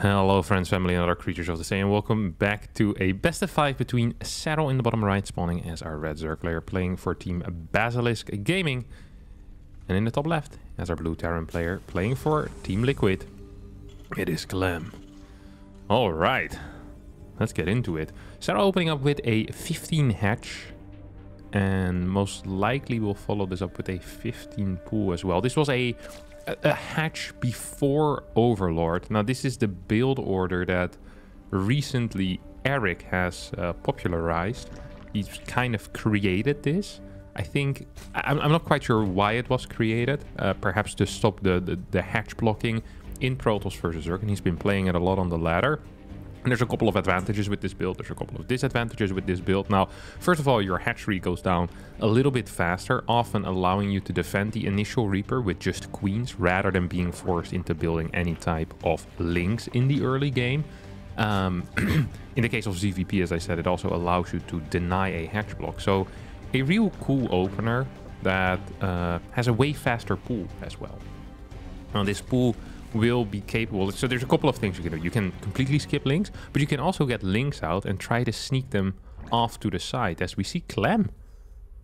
Hello friends, family and other creatures of the sea, and welcome back to a best of 5 between Serral in the bottom right spawning as our red Zerg player playing for Team Basilisk Gaming, and in the top left as our blue Terran player playing for Team Liquid. It is Clem. Alright, let's get into it. Serral opening up with a 15 hatch, and most likely we'll follow this up with a 15 pool as well. This was a hatch before Overlord. Now this is the build order that recently Eric has popularized. He's kind of created this. I think, I'm not quite sure why it was created. Perhaps to stop the hatch blocking in Protoss versus Zerg, and he's been playing it a lot on the ladder. And there's a couple of advantages with this build. There's a couple of disadvantages with this build. Now, first of all, your hatchery goes down a little bit faster, often allowing you to defend the initial Reaper with just queens rather than being forced into building any type of links in the early game. In the case of ZVP, as I said, it also allows you to deny a hatch block. So a real cool opener that has a way faster pool as well. Now, this pool will be capable. So there's a couple of things you can do. You can completely skip links, but you can also get links out and try to sneak them off to the side, as we see Clem.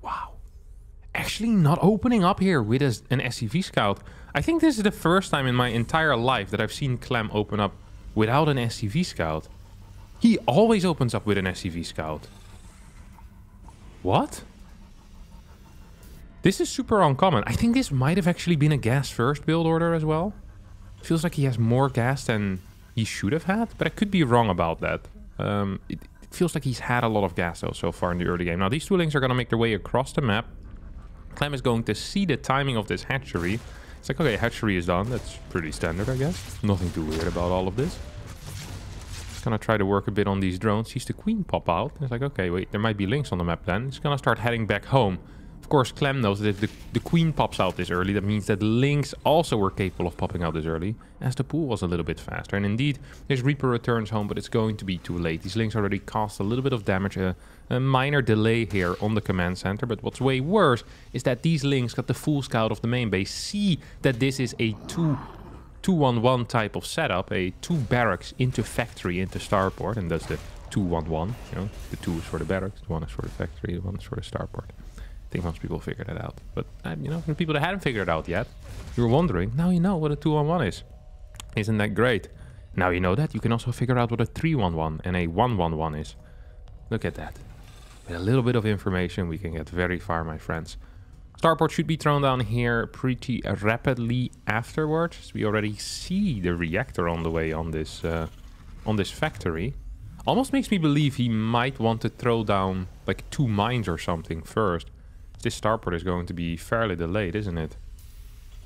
Wow. Actually not opening up here with an SCV scout. I think this is the first time in my entire life that I've seen Clem open up without an SCV scout. He always opens up with an SCV scout. What? This is super uncommon. I think this might have actually been a gas first build order as well. Feels like he has more gas than he should have had, but I could be wrong about that. It feels like he's had a lot of gas though so far in the early game. Now these two links are going to make their way across the map. Clem is going to see the timing of this hatchery. It's like, okay, hatchery is done. That's pretty standard, I guess. Nothing too weird about all of this. He's going to try to work a bit on these drones. Sees the queen pop out. It's like, okay, wait, there might be links on the map then. He's going to start heading back home. Of course, Clem knows that if the queen pops out this early, that means that links also were capable of popping out this early, as the pool was a little bit faster. And indeed, his Reaper returns home, but it's going to be too late. These links already cost a little bit of damage, a minor delay here on the command center. But what's way worse is that these links got the full scout of the main base, see that this is a 2-1-1 type of setup, a 2 barracks into factory, into starport, and that's the 2-1-1. You know, the 2 is for the barracks, the 1 is for the factory, the 1 is for the starport. I think most people figured that out, but you know, for people that hadn't figured it out yet, you were wondering, now you know what a 2-1-1 is. Isn't that great? Now you know that, you can also figure out what a 3-1-1 and a 1-1-1 is. Look at that. With a little bit of information, we can get very far, my friends. Starport should be thrown down here pretty rapidly afterwards. We already see the reactor on the way on this factory. Almost makes me believe he might want to throw down like 2 mines or something first. This starport is going to be fairly delayed, isn't it?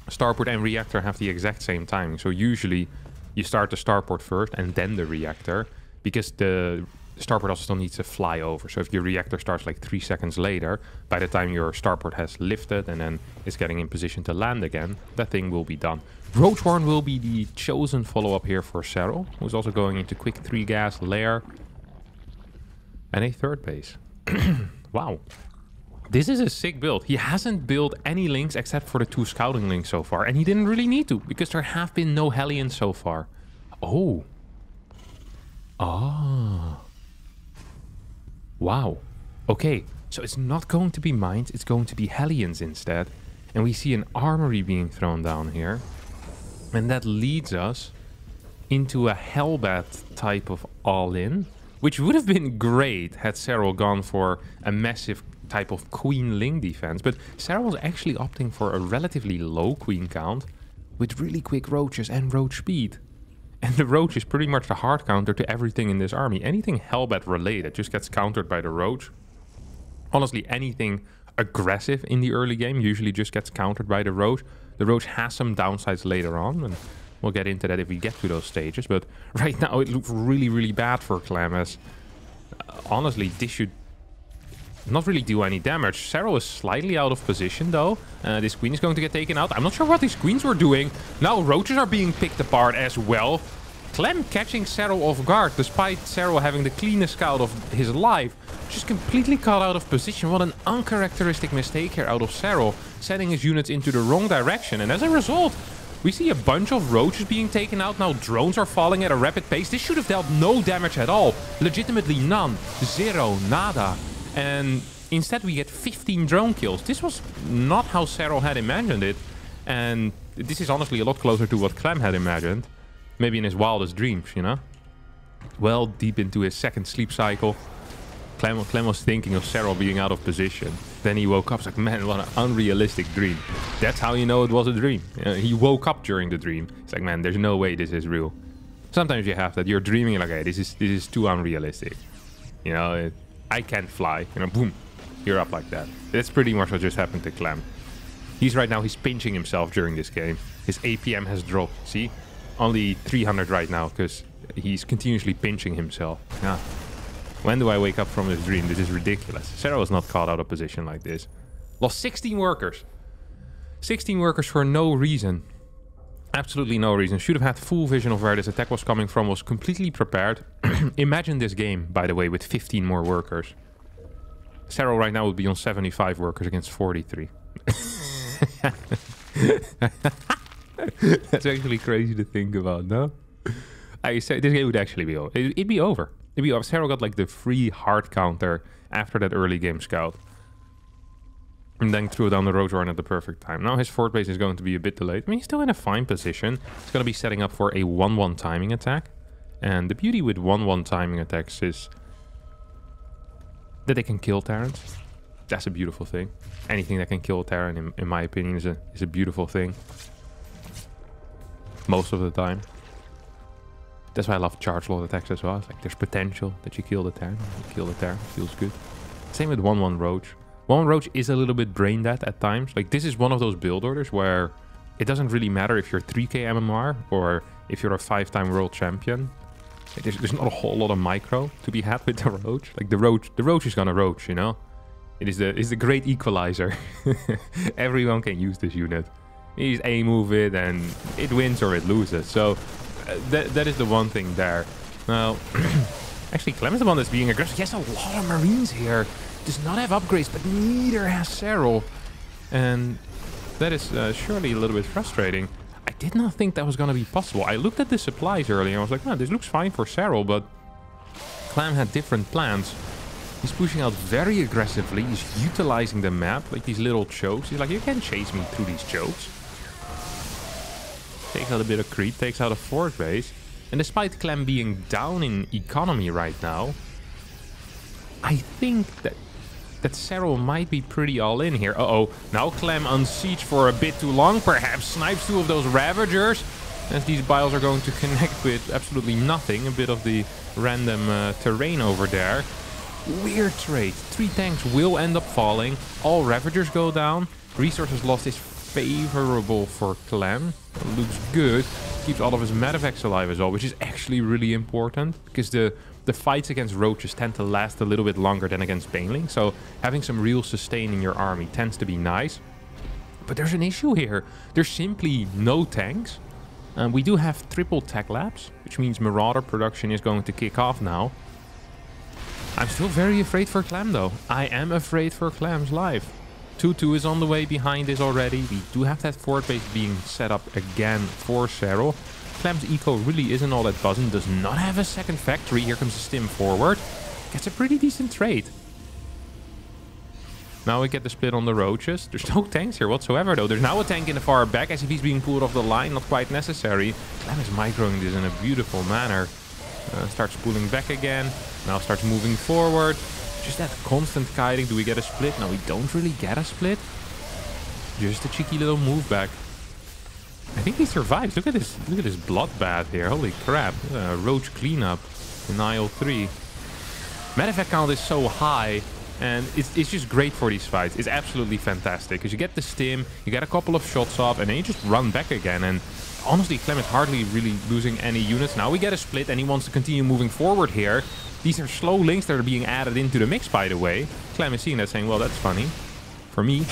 Starport and reactor have the exact same timing. So usually you start the starport first and then the reactor, because the starport also still needs to fly over. So if your reactor starts like 3 seconds later, by the time your starport has lifted and then is getting in position to land again, that thing will be done. Roachhorn will be the chosen follow-up here for Serral, who's also going into quick 3 gas lair and a third base. Wow. This is a sick build. He hasn't built any links except for the 2 scouting links so far. And he didn't really need to, because there have been no Hellions so far. Oh. Ah. Wow. Okay. So it's not going to be mines. It's going to be Hellions instead. And we see an armory being thrown down here. And that leads us into a Hellbat type of all-in, which would have been great had Serral gone for a massive type of queen link defense, but Serral was actually opting for a relatively low queen count with really quick roaches and roach speed. And the roach is pretty much the hard counter to everything in this army. Anything Hellbat related just gets countered by the roach. Honestly, anything aggressive in the early game usually just gets countered by the roach. The roach has some downsides later on, and we'll get into that if we get to those stages. But right now it looks really, really bad for Clem, as honestly, this should not really do any damage. Serral is slightly out of position though. This queen is going to get taken out. I'm not sure what these queens were doing. Now roaches are being picked apart as well. Clem catching Serral off guard, despite Serral having the cleanest scout of his life. Just completely caught out of position. What an uncharacteristic mistake here out of Serral, setting his units into the wrong direction. And as a result, We see a bunch of roaches being taken out. Now drones are falling at a rapid pace. This should have dealt no damage at all. Legitimately none. Zero. Nada. And instead we get 15 drone kills. This was not how Serral had imagined it. And this is honestly a lot closer to what Clem had imagined. Maybe in his wildest dreams, you know? Well deep into his second sleep cycle. Clem was thinking of Serral being out of position. Then he woke up. It's like, man, what an unrealistic dream. That's how you know it was a dream. He woke up during the dream. It's like, man, there's no way this is real. Sometimes you have that. You're dreaming like, hey, this is too unrealistic. You know, I can't fly. You know, boom, you're up like that. That's pretty much what just happened to Clem. He's pinching himself during this game. His APM has dropped. See, only 300 right now because he's continuously pinching himself. Yeah. When do I wake up from this dream? This is ridiculous. Serral was not caught out of position like this. Lost 16 workers. 16 workers for no reason. Absolutely no reason. Should have had full vision of where this attack was coming from. Was completely prepared. Imagine this game, by the way, with 15 more workers. Serral right now would be on 75 workers against 43. That's actually crazy to think about, no? I say this game would actually be over. It'd be over. Serral got like the free hard counter after that early game scout. And then threw down the Roadrunner at the perfect time. Now his fort base is going to be a bit delayed. I mean, he's still in a fine position. He's going to be setting up for a 1-1 timing attack. And the beauty with 1-1 timing attacks is that they can kill Terrans. That's a beautiful thing. Anything that can kill a Terran, in my opinion, is a beautiful thing. Most of the time. That's why I love charge lot attacks as well. It's like there's potential that you kill the Terran. You kill the Terran, feels good. Same with 1-1 Roach. 1-1 Roach is a little bit brain dead at times. Like this is one of those build orders where it doesn't really matter if you're 3k MMR or if you're a 5-time world champion. Like there's not a whole lot of micro to be had with the Roach. Like the Roach is gonna Roach, you know? It's the great equalizer. Everyone can use this unit. You just A-move it and it wins or it loses. So that is the one thing there. Now, actually, Clem is the one that's being aggressive. He has a lot of Marines here. Does not have upgrades, but neither has Serral. And that is surely a little bit frustrating. I did not think that was going to be possible. I looked at the supplies earlier and I was like, man, this looks fine for Serral, but Clem had different plans. He's pushing out very aggressively. He's utilizing the map, like these little chokes. He's like, you can chase me through these chokes. Takes out a bit of creep, takes out a fort base. And despite Clem being down in economy right now, I think that Serral might be pretty all in here. Uh-oh, now Clem on siege for a bit too long. Perhaps snipes 2 of those Ravagers. As these biles are going to connect with absolutely nothing. A bit of the random terrain over there. Weird trade. 3 tanks will end up falling. All Ravagers go down. Resources lost is favorable for Clem. Looks good. Keeps all of his medevacs alive as well, which is actually really important because the fights against roaches tend to last a little bit longer than against banelings. So having some real sustain in your army tends to be nice. But there's an issue here. There's simply no tanks. We do have triple tech labs, which means Marauder production is going to kick off now. I'm still very afraid for Clem though. I am afraid for Clem's life. 2-2 is on the way behind this already. We do have that fort base being set up again for Serral. Clem's eco really isn't all that buzzing. Does not have a second factory. Here comes a stim forward. Gets a pretty decent trade. Now we get the split on the roaches. There's no tanks here whatsoever though. There's now a tank in the far back as if he's being pulled off the line. Not quite necessary. Clem is microing this in a beautiful manner. Starts pulling back again. Now starts moving forward. Just that constant kiting. Do we get a split? No, we don't really get a split. Just a cheeky little move back. I think he survives. Look at this bloodbath here. Holy crap. Roach cleanup in aisle 3. Medevac count is so high. And it's just great for these fights. It's absolutely fantastic. Because you get the stim, you get a couple of shots off, and then you just run back again. And honestly, Clem is hardly really losing any units. Now we get a split, and he wants to continue moving forward here. These are slow links that are being added into the mix, by the way. Clem is seeing that saying, well, that's funny. For me.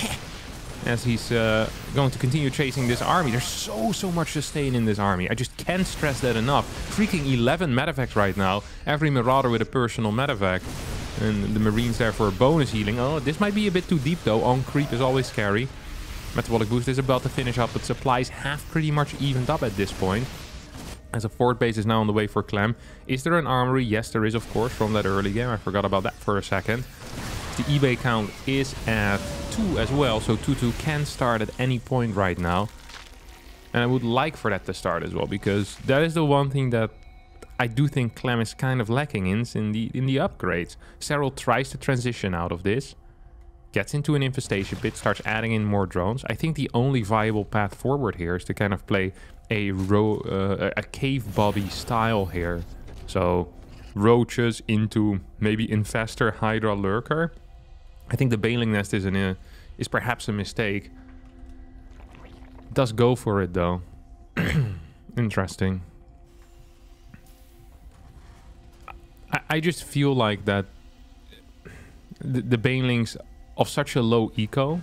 As he's going to continue chasing this army. There's so much sustain in this army. I just can't stress that enough. Freaking 11 medevacs right now. Every Marauder with a personal medevac. And the Marines there for bonus healing. Oh, this might be a bit too deep though. On creep is always scary. Metabolic Boost is about to finish up, but supplies have pretty much evened up at this point. As a fort base is now on the way for Clem. Is there an armory? Yes, there is, of course, from that early game. I forgot about that for a second. The eBay count is at 2 as well, so 2-2 can start at any point right now. And I would like for that to start as well, because that is the one thing that I do think Clem is kind of lacking in the upgrades. Serral tries to transition out of this, gets into an infestation pit, starts adding in more drones. I think the only viable path forward here is to kind of play a cave bobby style here. So roaches into maybe infestor, hydra, lurker. I think the Baneling Nest is perhaps a mistake. Does go for it though. Interesting. I just feel like that the Banelings of such a low eco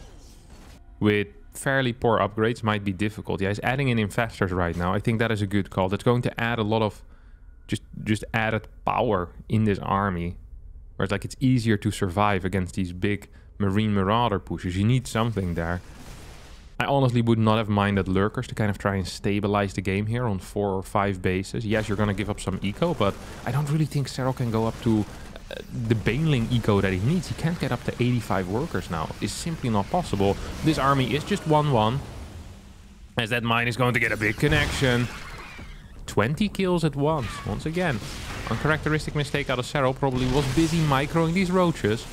with fairly poor upgrades might be difficult. Yeah, he's adding in infestors right now. I think that is a good call. That's going to add a lot of just added power in this army. Where it's like it's easier to survive against these big Marine Marauder pushes. You need something there. I honestly would not have minded lurkers to kind of try and stabilize the game here on 4 or 5 bases. Yes, you're going to give up some eco, but I don't really think Serral can go up to the Baneling eco that he needs. He can't get up to 85 workers now. It's simply not possible. This army is just 1-1. As that mine is going to get a big connection. 20 kills at once again. Uncharacteristic mistake out of Serral. Probably was busy microing these roaches.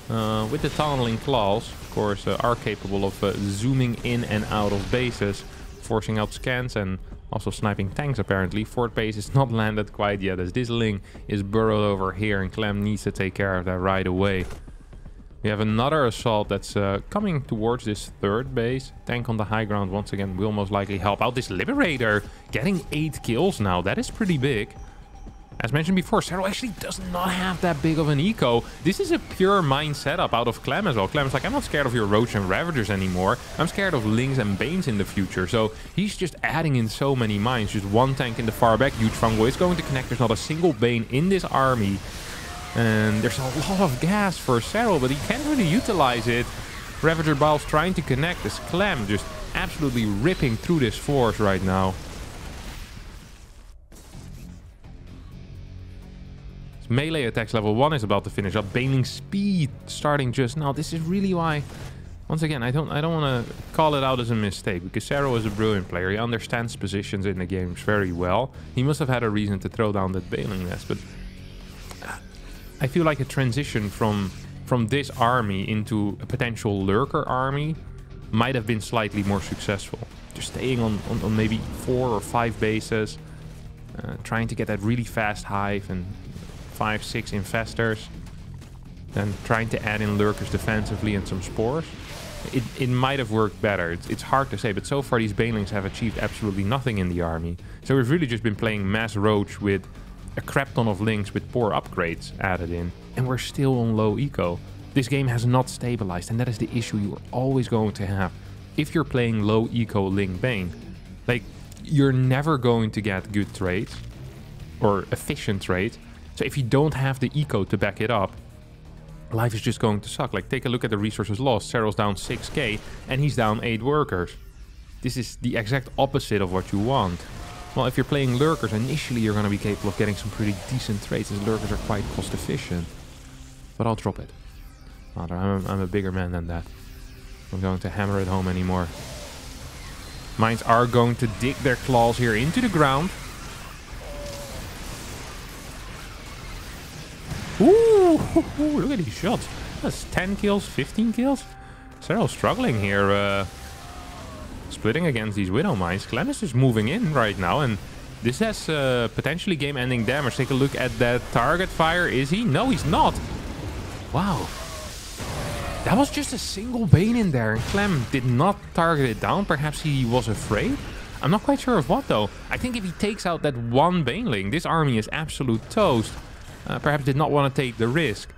With the tunneling claws, of course, are capable of zooming in and out of bases, forcing out scans and also sniping tanks apparently. Fort base is not landed quite yet as this Ling is burrowed over here and Clem needs to take care of that right away. We have another assault that's coming towards this third base. Tank on the high ground once again will most likely help out. This Liberator getting 8 kills now. That is pretty big. As mentioned before, Serral actually does not have that big of an eco. This is a pure mine setup out of Clem as well. Clem's like, I'm not scared of your Roach and Ravagers anymore. I'm scared of Lings and Banes in the future. So he's just adding in so many mines. Just one tank in the far back. Huge Fungal is going to connect. There's not a single Bane in this army. And there's a lot of gas for Serral, but he can't really utilize it. Ravager Bowls trying to connect. This Clem just absolutely ripping through this force right now. Melee attacks level 1 is about to finish up. Baneling speed starting just now. This is really why, once again, I don't want to call it out as a mistake, because Serral is a brilliant player. He understands positions in the games very well. He must have had a reason to throw down that Baneling Nest, but I feel like a transition from this army into a potential lurker army might have been slightly more successful. Just staying on maybe 4 or 5 bases, trying to get that really fast hive and 5-6 infestors, then trying to add in lurkers defensively and some spores. It might have worked better. It's hard to say, but so far these Banelings have achieved absolutely nothing in the army. So we've really just been playing mass roach with a crap ton of Lings with poor upgrades added in, and we're still on low eco. This game has not stabilized, and that is the issue you're always going to have if you're playing low eco Ling Bane. Like, you're never going to get good trades or efficient trades. So if you don't have the eco to back it up, life is just going to suck. Like, take a look at the resources lost. Serral's down 6k and he's down 8 workers. This is the exact opposite of what you want. Well, if you're playing lurkers, initially you're going to be capable of getting some pretty decent trades, as lurkers are quite cost efficient. But I'll drop it. Rather, I'm a bigger man than that. I'm going to hammer it home anymore. Mines are going to dig their claws here into the ground. Ooh, look at these shots. That's 10 kills, 15 kills. Serral's struggling here, splitting against these Widow Mines. Clem is just moving in right now, and this has potentially game-ending damage. Take a look at that target fire. Is he? No, he's not. Wow. That was just a single Bane in there, and Clem did not target it down. Perhaps he was afraid? I'm not quite sure of what, though. I think if he takes out that one Baneling, this army is absolute toast. Perhaps did not want to take the risk.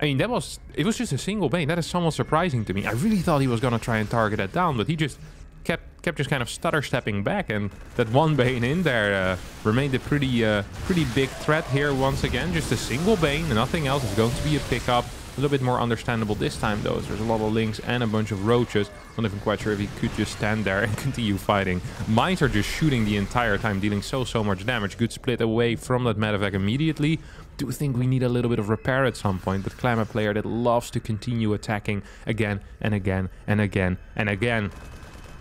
I mean, it was just a single Bane. That is somewhat surprising to me. I really thought he was going to try and target that down, but he just kept just kind of stutter stepping back, and that one Bane in there remained a pretty big threat here once again. Just a single Bane, nothing else. Is going to be a pickup. A little bit more understandable this time, though. There's a lot of links and a bunch of roaches. Not even quite sure if he could just stand there and continue fighting. Mines are just shooting the entire time, dealing so much damage. Good split away from that medevac immediately. Do think we need a little bit of repair at some point, but Clem, a player that loves to continue attacking again and again and again and again.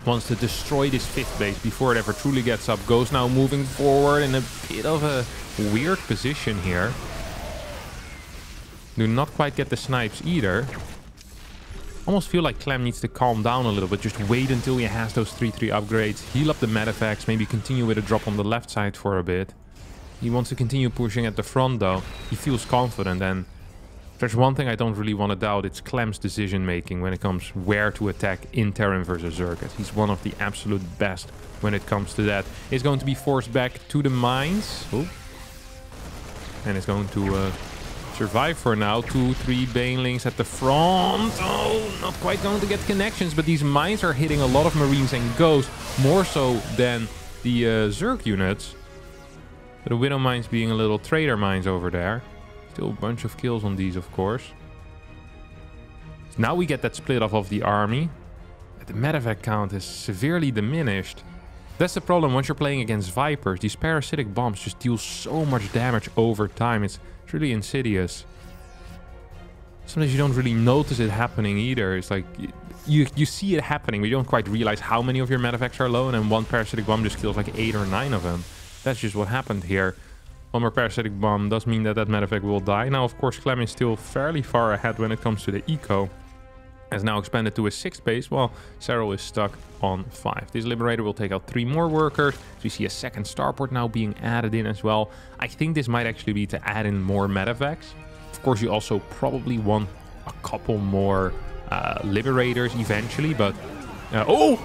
Wants to destroy this 5th base before it ever truly gets up. Goes now moving forward in a bit of a weird position here. Do not quite get the snipes either. Almost feel like Clem needs to calm down a little bit. Just wait until he has those 3-3 upgrades. Heal up the medevacs. Maybe continue with a drop on the left side for a bit. He wants to continue pushing at the front though. He feels confident, and if there's one thing I don't really want to doubt, it's Clem's decision making when it comes where to attack in Terran versus Zerg. He's one of the absolute best when it comes to that. He's going to be forced back to the mines. Oh. And it's going to survive for now. 2-3 banelings at the front. Oh, not quite going to get connections, but these mines are hitting a lot of Marines and Ghosts, more so than the Zerg units. The Widow mines being a little trader mines over there. Still a bunch of kills on these, of course. Now we get that split off of the army. The medevac count is severely diminished. That's the problem once you're playing against Vipers. These parasitic bombs just deal so much damage over time. It's really insidious. Sometimes you don't really notice it happening either. It's like you see it happening, but you don't quite realize how many of your medevacs are low, and then one parasitic bomb just kills like 8 or 9 of them. That's just what happened here. One more parasitic bomb does mean that that medevac will die. Now, of course, Clem is still fairly far ahead when it comes to the eco. Has now expanded to a 6th base, while Serral is stuck on 5. This Liberator will take out 3 more workers. So we see a 2nd starport now being added in as well. I think this might actually be to add in more medevacs. Of course, you also probably want a couple more Liberators eventually, but... Oh,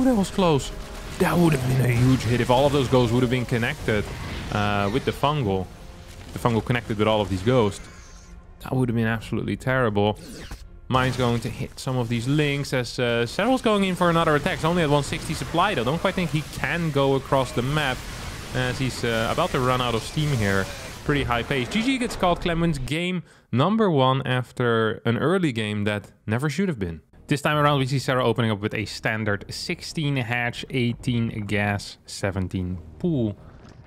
that was close. That would have been a huge hit if all of those ghosts would have been connected with the fungal. The fungal connected with all of these ghosts. That would have been absolutely terrible. Mine's going to hit some of these links as Serral's going in for another attack. It's only at 160 supply though. Don't quite think he can go across the map as he's about to run out of steam here. Pretty high pace. GG gets called. Clem wins game number 1 after an early game that never should have been. This time around, we see Serral opening up with a standard 16 hatch, 18 gas, 17 pool.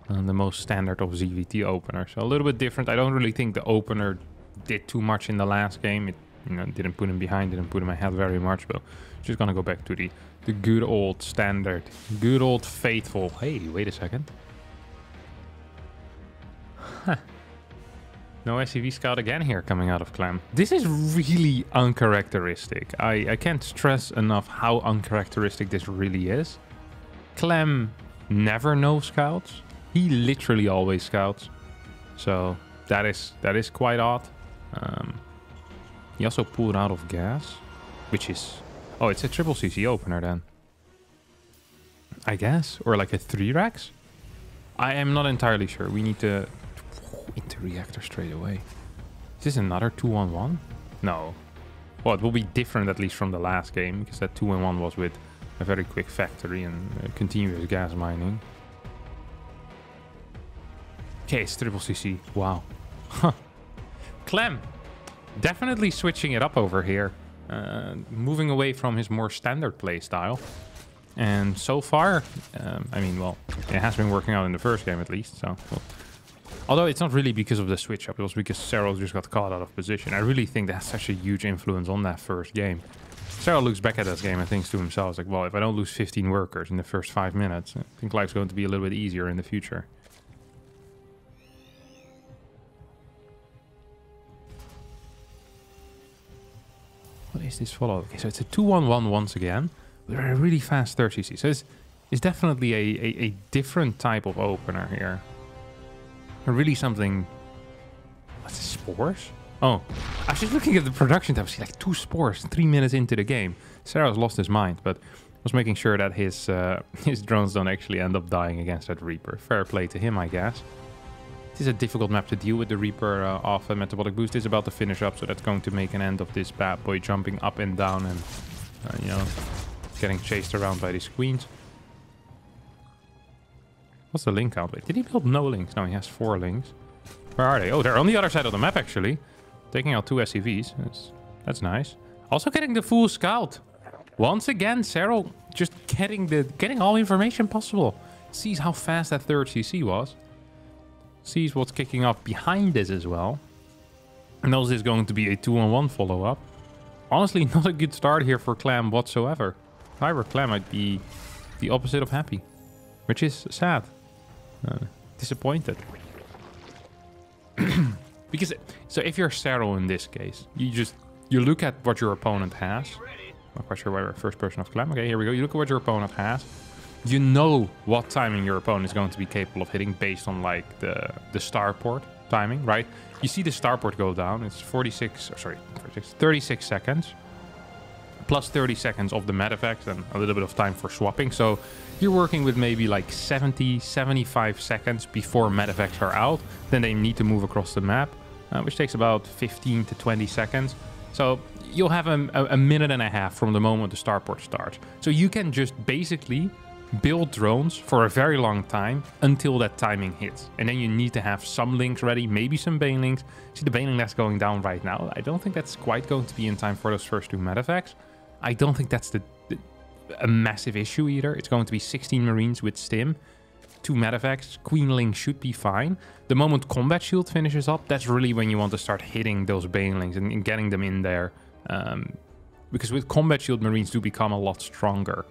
The most standard of ZVT openers. So a little bit different. I don't really think the opener did too much in the last game. It didn't put him behind, didn't put him ahead very much. But just gonna go back to the good old standard. Good old faithful. Hey, wait a second. Huh. No SCV scout again here coming out of Clem. This is really uncharacteristic. I can't stress enough how uncharacteristic this really is. Clem never no scouts. He literally always scouts. So that is quite odd. He also pulled out of gas, which is... Oh, it's a triple CC opener then. I guess. Or like a 3-Rex? I am not entirely sure. We need to... into reactor straight away. Is this another 2-on-1? No. Well, it will be different at least from the last game, because that 2-on-1 was with a very quick factory and continuous gas mining. Okay, it's triple CC. Wow. Huh. Clem. Definitely switching it up over here. Moving away from his more standard play style. And so far, I mean, well, it has been working out in the first game at least, so... Well, although it's not really because of the switch up, it was because Serral just got caught out of position. I really think that's such a huge influence on that first game. Serral looks back at that game and thinks to himself, like, well, if I don't lose 15 workers in the first 5 minutes, I think life's going to be a little bit easier in the future. What is this follow? Okay, so it's a 2-1-1 once again. With a really fast 30C. So it's definitely a different type of opener here. Really something... What's the spores? Oh, I was just looking at the production tab. I see like 2 spores 3 minutes into the game. Serral's lost his mind, but was making sure that his drones don't actually end up dying against that Reaper. Fair play to him, I guess. This is a difficult map to deal with. The Reaper off a metabolic boost is about to finish up, so that's going to make an end of this bad boy jumping up and down and, you know, getting chased around by these queens. What's the link count? Wait, did he build no links? No, he has 4 links. Where are they? Oh, they're on the other side of the map, actually. Taking out 2 SCVs. That's nice. Also getting the full scout. Once again, Serral just getting all information possible. Sees how fast that third CC was. Sees what's kicking off behind this as well. Knows there's going to be a 2-on-1 follow-up. Honestly, not a good start here for Clem whatsoever. If I were Clem, I'd be the opposite of happy. Which is sad. Disappointed. Because, so if you're Serral in this case, you look at what your opponent has. Not quite sure why we're first person of Clem. Okay, here we go. You look at what your opponent has. You know what timing your opponent is going to be capable of hitting based on like the starport timing, right? You see the starport go down. It's 36 seconds. Plus 30 seconds of the medevacs and a little bit of time for swapping. So you're working with maybe like 70, 75 seconds before medevacs are out. Then they need to move across the map, which takes about 15 to 20 seconds. So you'll have a minute and a half from the moment the starport starts. So you can just basically build drones for a very long time until that timing hits. And then you need to have some links ready, maybe some banelings. See the baneling that's going down right now. I don't think that's quite going to be in time for those first 2 medevacs. I don't think that's a massive issue either. It's going to be 16 Marines with stim, 2 medevacs. Queenling should be fine. The moment combat shield finishes up, that's really when you want to start hitting those banelings and getting them in there. Because with combat shield, Marines do become a lot stronger.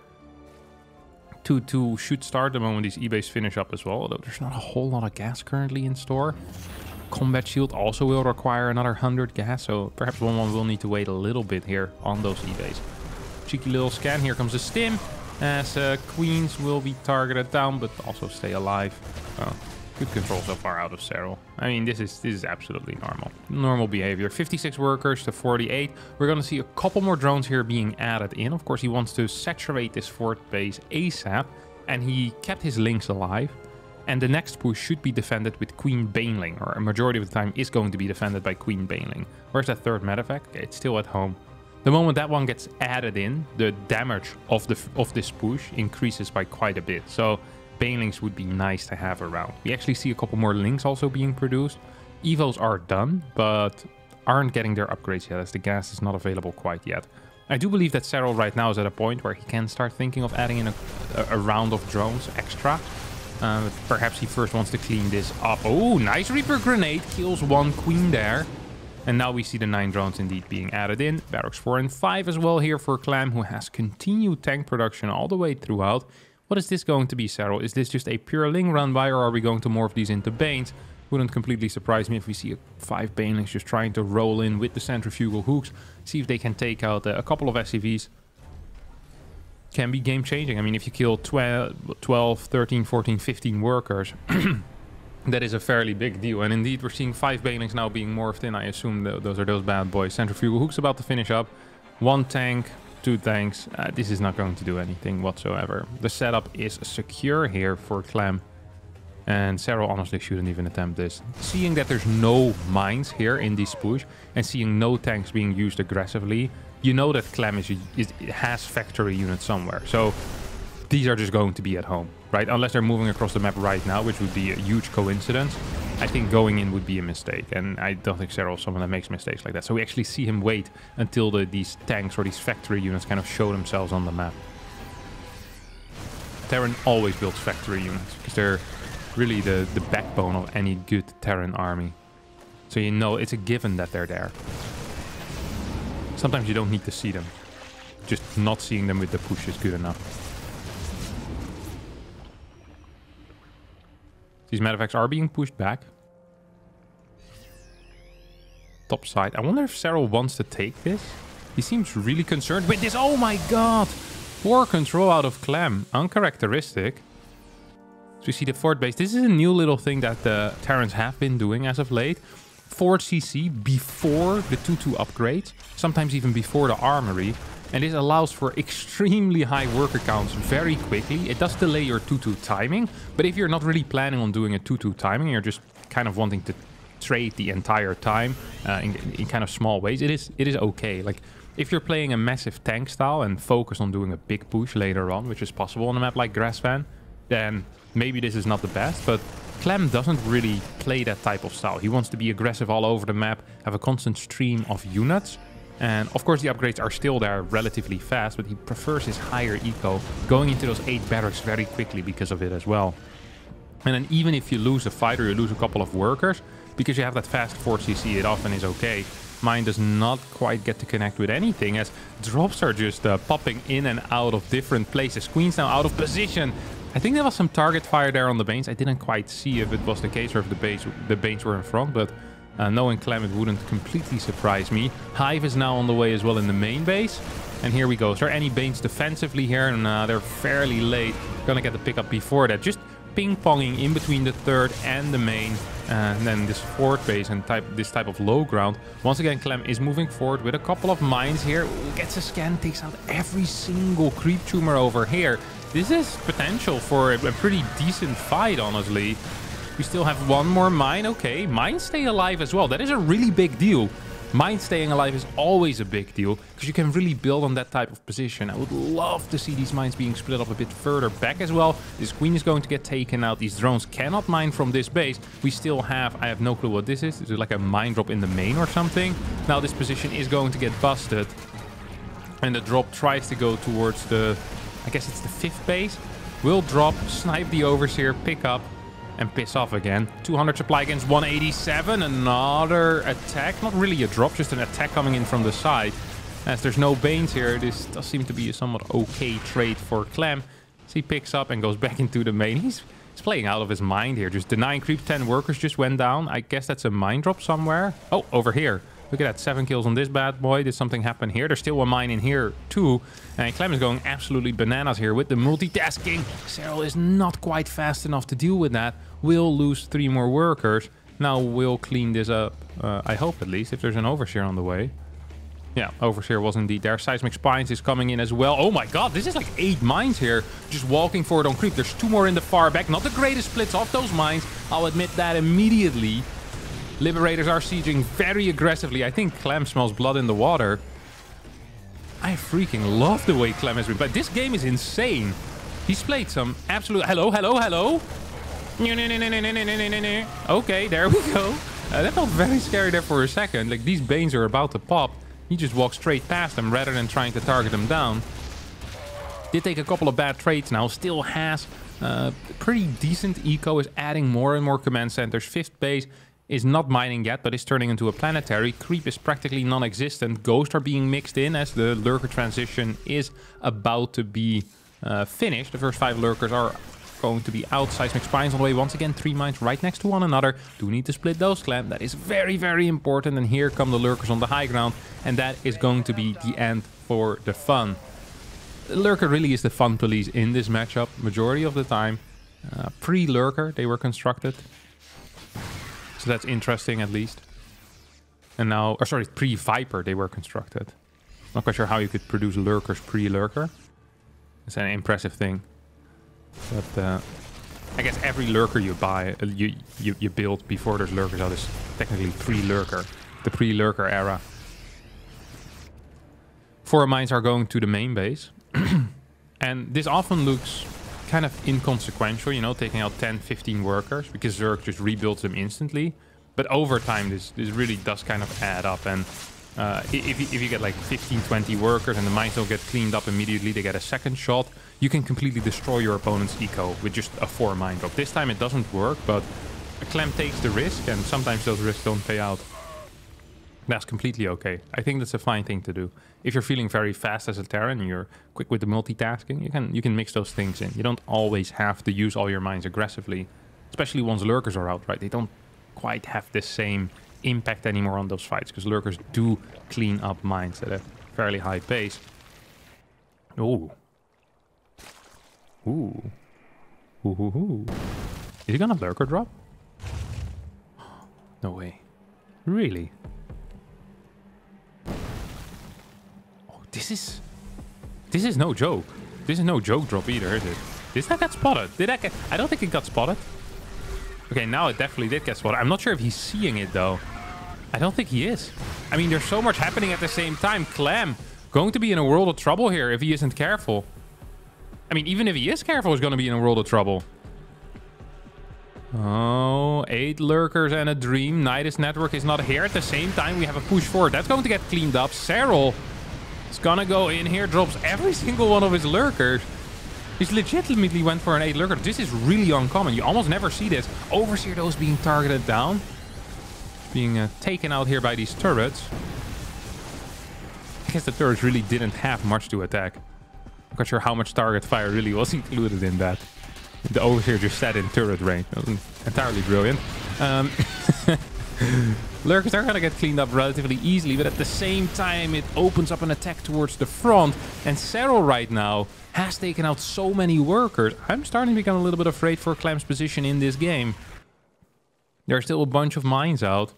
2-2 should start the moment these ebays finish up as well, although there's not a whole lot of gas currently in store. Combat shield also will require another 100 gas, so perhaps 1-1 will need to wait a little bit here on those ebays. Cheeky little scan. Here comes a stim, as queens will be targeted down, but also stay alive. Oh, good control so far out of Serral. I mean, this is absolutely normal behavior. 56 workers to 48. We're going to see a couple more drones here being added in. Of course, he wants to saturate this fort base ASAP, and he kept his links alive. And the next push should be defended with Queen Baneling, or a majority of the time is going to be defended by Queen Baneling. Where's that third medevac? Okay, it's still at home. The moment that one gets added in, the damage of this push increases by quite a bit. So banelings would be nice to have around. We actually see a couple more links also being produced. Evos are done, but aren't getting their upgrades yet, as the gas is not available quite yet. I do believe that Serral right now is at a point where he can start thinking of adding in a round of drones extra. Perhaps he first wants to clean this up. Oh, nice Reaper grenade. Kills 1 queen there. And now we see the 9 drones indeed being added in. Barracks 4 and 5 as well here for Clem, who has continued tank production all the way throughout. What is this going to be, Serral? Is this just a pure Ling run by, or are we going to morph these into Banes? Wouldn't completely surprise me if we see 5 Banelings just trying to roll in with the centrifugal hooks. See if they can take out a couple of SCVs. Can be game changing. I mean, if you kill 12, 13, 14, 15 workers, that is a fairly big deal. And indeed, we're seeing 5 Banelings now being morphed in. I assume those are those bad boys. Centrifugal hooks about to finish up. 1 tank, 2 tanks. This is not going to do anything whatsoever. The setup is secure here for Clem. And Serral honestly shouldn't even attempt this. Seeing that there's no mines here in this push, and seeing no tanks being used aggressively, you know that Clem has factory units somewhere. So these are just going to be at home, right? Unless they're moving across the map right now, which would be a huge coincidence. I think going in would be a mistake. And I don't think Serral is someone that makes mistakes like that. So we actually see him wait until these tanks or these factory units kind of show themselves on the map. Terran always builds factory units because they're really the backbone of any good Terran army. So you know it's a given that they're there. Sometimes you don't need to see them. Just not seeing them with the push is good enough. These medevacs are being pushed back. Top side. I wonder if Serral wants to take this. He seems really concerned with this. Oh my god! Poor control out of Clem. Uncharacteristic. So we see the fort base. This is a new little thing that the Terrans have been doing as of late. Fort CC before the 2-2 upgrades. Sometimes even before the armory. And this allows for extremely high worker counts very quickly. It does delay your 2-2 timing. But if you're not really planning on doing a 2-2 timing, you're just kind of wanting to trade the entire time in kind of small ways, it is okay. Like, if you're playing a massive tank style and focus on doing a big push later on, which is possible on a map like Grassvan, then maybe this is not the best. But Clem doesn't really play that type of style. He wants to be aggressive all over the map, have a constant stream of units. And of course the upgrades are still there relatively fast, but he prefers his higher eco, going into those 8 barracks very quickly because of it as well. And then even if you lose a fight or you lose a couple of workers, because you have that fast 4cc, it often is okay. Mine does not quite get to connect with anything, as drops are just popping in and out of different places. Queen's now out of position. I think there was some target fire there on the Banes. I didn't quite see if it was the case or if the Banes were in front, but knowing Clem, it wouldn't completely surprise me. Hive is now on the way as well in the main base. And here we go. Is there any Banes defensively here? And they're fairly late. Gonna get the pickup before that. Just ping-ponging in between the third and the main. And then this fourth base and this type of low ground. Once again, Clem is moving forward with a couple of mines here. Ooh, gets a scan, takes out every single creep tumor over here. This is potential for a pretty decent fight, honestly. We still have one more mine. Okay, mines stay alive as well. That is a really big deal. Mine staying alive is always a big deal because you can really build on that type of position. I would love to see these mines being split up a bit further back as well. This queen is going to get taken out. These drones cannot mine from this base. We still have, I have no clue what this is. Is it like a mine drop in the main or something? Now this position is going to get busted. And the drop tries to go towards the, I guess it's the 5th base. Will drop, snipe the overseer, pick up, and piss off again. 200 supply against 187. Another attack. Not really a drop, just an attack coming in from the side. As there's no Banes here, this does seem to be a somewhat okay trade for Clem. So he picks up and goes back into the main. He's playing out of his mind here. Just denying creep. 10 workers just went down. I guess that's a mine drop somewhere. Oh, over here. Look at that, 7 kills on this bad boy. Did something happen here? There's still a mine in here too. And Clem is going absolutely bananas here with the multitasking. Serral is not quite fast enough to deal with that. Will lose 3 more workers. Now we'll clean this up. I hope at least, if there's an overseer on the way. Yeah, overseer was indeed there. Seismic Spines is coming in as well. Oh my god, this is like 8 mines here. Just walking forward on creep. There's 2 more in the far back. Not the greatest splits off those mines. I'll admit that immediately. Liberators are sieging very aggressively. I think Clem smells blood in the water. I freaking love the way Clem has been played. This game is insane. He's played some absolute... Hello, hello, hello. Okay, there we go. That felt very scary there for a second. Like, these Banes are about to pop. He just walks straight past them rather than trying to target them down. Did take a couple of bad trades now. Still has pretty decent eco. Is adding more and more command centers. 5th base is not mining yet, but is turning into a planetary. Creep is practically non-existent. Ghosts are being mixed in as the lurker transition is about to be finished. The first 5 lurkers are going to be out. Seismic Spines on the way. Once again, 3 mines right next to one another. Do need to split those, Clem. That is very, very important. And here come the lurkers on the high ground. And that is going to be the end for the fun. The lurker really is the fun police in this matchup. Majority of the time. Pre-lurker, they were constructed. So that's interesting, at least. And now, or sorry, pre-Viper they were constructed. Not quite sure how you could produce lurkers pre-lurker. It's an impressive thing. But I guess every lurker you buy, you build before there's lurkers out is technically pre-lurker. The pre-lurker era. 4 mines are going to the main base. And this often looks kind of inconsequential, you know, taking out 10, 15 workers, because Zerg just rebuilds them instantly. But over time, this really does kind of add up. And if you get like 15, 20 workers and the mines don't get cleaned up immediately, they get a second shot, you can completely destroy your opponent's eco with just a 4 mine drop. This time it doesn't work, but Clem takes the risk, and sometimes those risks don't pay out. That's completely okay. I think that's a fine thing to do. If you're feeling very fast as a Terran and you're quick with the multitasking, you can mix those things in. You don't always have to use all your mines aggressively, especially once lurkers are out, right? They don't quite have the same impact anymore on those fights, because lurkers do clean up mines at a fairly high pace. Ooh. Ooh. Ooh, ooh, ooh. Is he gonna lurker drop? No way. Really? Oh, this is no joke. This is no joke drop either, is it? Did that get spotted? I don't think it got spotted. Okay, now it definitely did get spotted. I'm not sure if he's seeing it though. I don't think he is. I mean, there's so much happening at the same time. Clem going to be in a world of trouble here if he isn't careful. I mean, even if he is careful, he's going to be in a world of trouble. Oh, 8 lurkers and a dream. Nidus network is not here. At the same time, we have a push forward. That's going to get cleaned up. Serral is gonna go in here, drops every single one of his lurkers. He's legitimately went for an 8 lurker. This is really uncommon. You almost never see this. Overseer, though, is being targeted down. Being taken out here by these turrets. I guess the turrets really didn't have much to attack. I'm not sure how much target fire really was included in that. The Overseer just sat in turret range. That wasn't entirely brilliant. Lurkers are going to get cleaned up relatively easily, but at the same time, it opens up an attack towards the front. And Serral right now has taken out so many workers. I'm starting to become a little bit afraid for Clem's position in this game. There are still a bunch of mines out.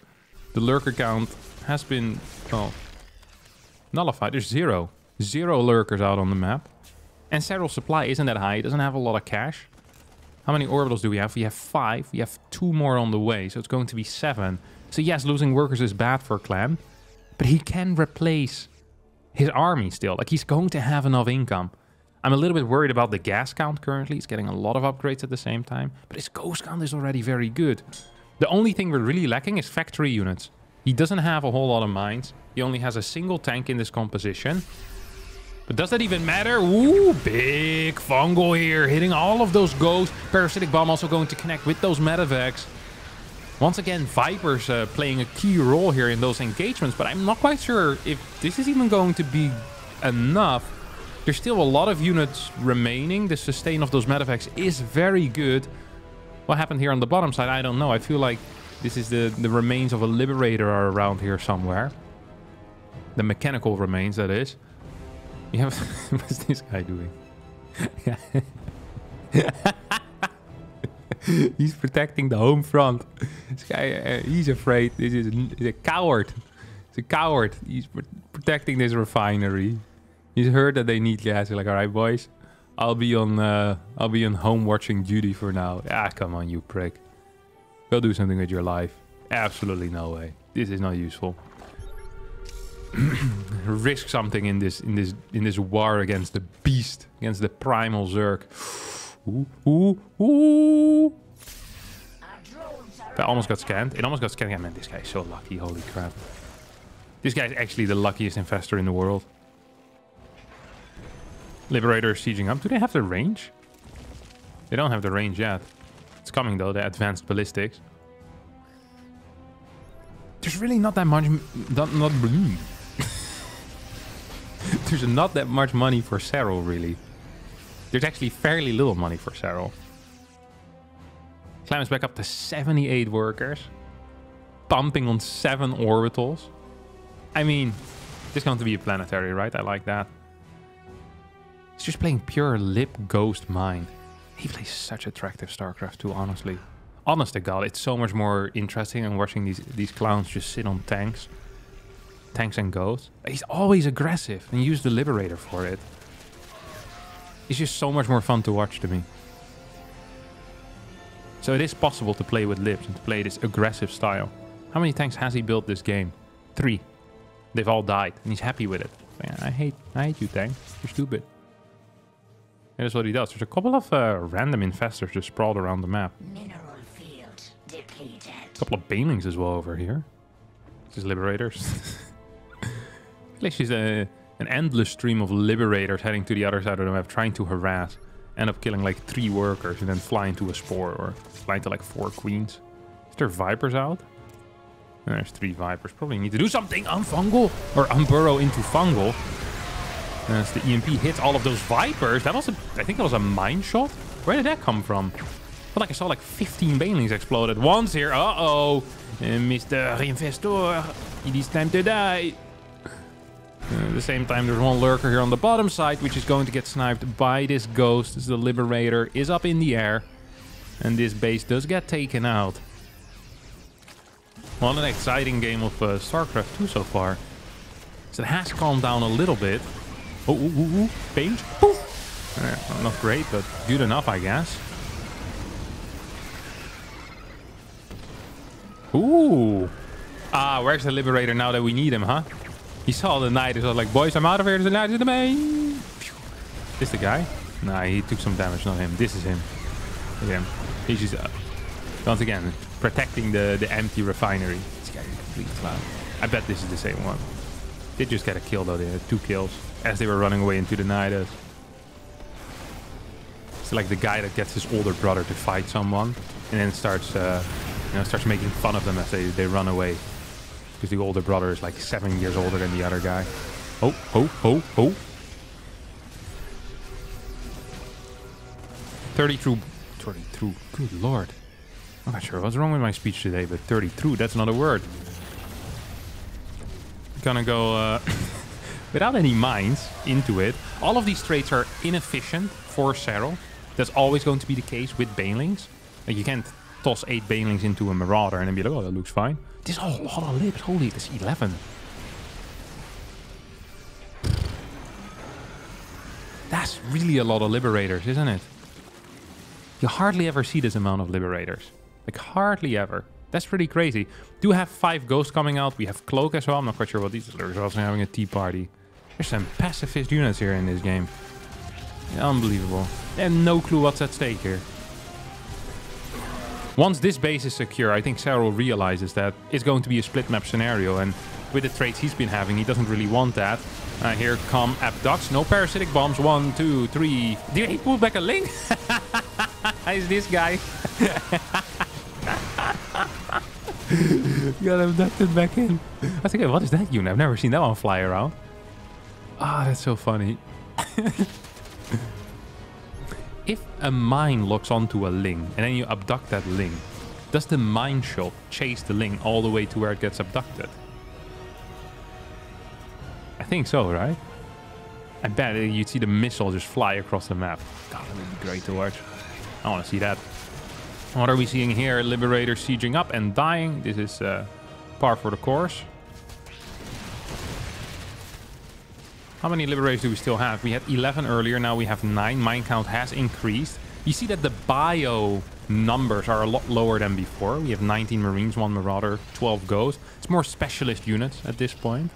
The lurker count has been, well, nullified. There's 0 lurkers out on the map. And Serral's supply isn't that high. He doesn't have a lot of cash. How many orbitals do we have? We have 5. We have 2 more on the way, so it's going to be 7. So yes, losing workers is bad for Clem, but he can replace his army still. Like, he's going to have enough income. I'm a little bit worried about the gas count currently. He's getting a lot of upgrades at the same time, but his ghost count is already very good. The only thing we're really lacking is factory units. He doesn't have a whole lot of mines. He only has a single tank in this composition. But does that even matter? Ooh, big fungal here, hitting all of those ghosts. Parasitic Bomb also going to connect with those medevacs. Once again, Vipers playing a key role here in those engagements, but I'm not quite sure if this is even going to be enough. There's still a lot of units remaining. The sustain of those medevacs is very good. What happened here on the bottom side, I don't know. I feel like this is the remains of a Liberator are around here somewhere. The mechanical remains, that is. You have... What's this guy doing? He's protecting the home front. This guy, he's afraid. He's a coward. He's a coward. He's protecting this refinery. He's heard that they need gas. He's like, all right, boys, I'll be on home watching duty for now. Ah, come on, you prick. Go do something with your life. Absolutely no way. This is not useful. Risk something in this war against the beast, against the primal Zerg. Ooh, ooh, ooh. That almost got scanned. It almost got scanned. Yeah, man, this guy is so lucky. Holy crap. This guy is actually the luckiest infestor in the world. Liberator sieging up. Do they have the range? They don't have the range yet. It's coming though, the advanced ballistics. There's really not that much... There's not that much money for Serral, really. There's actually fairly little money for Serral. Clem is back up to 78 workers. Pumping on 7 orbitals. I mean, this is going to be a planetary, right? I like that. He's just playing pure lip ghost mind. He plays such attractive StarCraft 2, honestly. Honest to God, it's so much more interesting than watching these clowns just sit on tanks. Tanks and ghosts. He's always aggressive and use the Liberator for it. It's just so much more fun to watch to me. So it is possible to play with lips and to play this aggressive style. How many tanks has he built this game? 3. They've all died and he's happy with it. Man, I hate you, tank. You're stupid. And that's what he does. There's a couple of random infestors just sprawled around the map. Mineral field depleted. A couple of banelings as well over here. Just Liberators. At least an endless stream of Liberators heading to the other side of the map, trying to harass. End up killing like 3 workers and then flying to a spore or flying to like 4 queens. Is there Vipers out? And there's 3 Vipers. Probably need to do something on Fungal or unburrow into Fungal. As the EMP hits all of those Vipers. That was I think that was a mine shot. Where did that come from? I felt like I saw like 15 banelings explode at once here. Uh-oh. Mr. Infestor, it is time to die. At the same time, there's one lurker here on the bottom side, which is going to get sniped by this ghost. As the Liberator is up in the air. And this base does get taken out. Well, an exciting game of StarCraft 2 so far. So it has calmed down a little bit. Oh, Paint. Not great, but good enough, I guess. Ooh. Ah, where's the Liberator now that we need him, huh? He saw the knight. He was like, boys, I'm out of here. The knight is the main. This the guy? Nah, he took some damage, not him. This is him. Look at him. He's just Once again, protecting the empty refinery. This guy is a complete clown. I bet this is the same one. Did just get a kill though. They had 2 kills as they were running away into the Nidus. It's like the guy that gets his older brother to fight someone and then starts making fun of them as they run away. Because the older brother is like 7 years older than the other guy. Oh, oh, oh, oh. 32. Good lord. I'm not sure what's wrong with my speech today, but 32, that's not a word. Gonna go without any mines into it. All of these traits are inefficient for Serral. That's always going to be the case with banelings. Like you can't toss 8 banelings into a marauder and then be like, oh, that looks fine. This is a lot of lips. Holy, this 11. That's really a lot of liberators, isn't it? You hardly ever see this amount of liberators. Like, hardly ever. That's pretty crazy. Do have 5 ghosts coming out. We have Cloak as well. I'm not quite sure what these are. They're also having a tea party. There's some pacifist units here in this game. Unbelievable. And no clue what's at stake here. Once this base is secure, I think Serral realizes that it's going to be a split map scenario. And with the traits he's been having, he doesn't really want that. Here come abducts. No parasitic bombs. 1, 2, 3. Did he pull back a link? Is this guy? Got abducted back in. I think, what is that unit? I've never seen that one fly around. Ah, that's so funny. If a mine locks onto a ling and then you abduct that ling, does the mine shot chase the ling all the way to where it gets abducted? I think so, right? I bet you'd see the missile just fly across the map. God, that would be great to watch. I want to see that. What are we seeing here? Liberator sieging up and dying. This is par for the course. How many Liberators do we still have? We had 11 earlier, now we have 9. Mine count has increased. You see that the bio numbers are a lot lower than before. We have 19 Marines, 1 Marauder, 12 Ghosts. It's more specialist units at this point.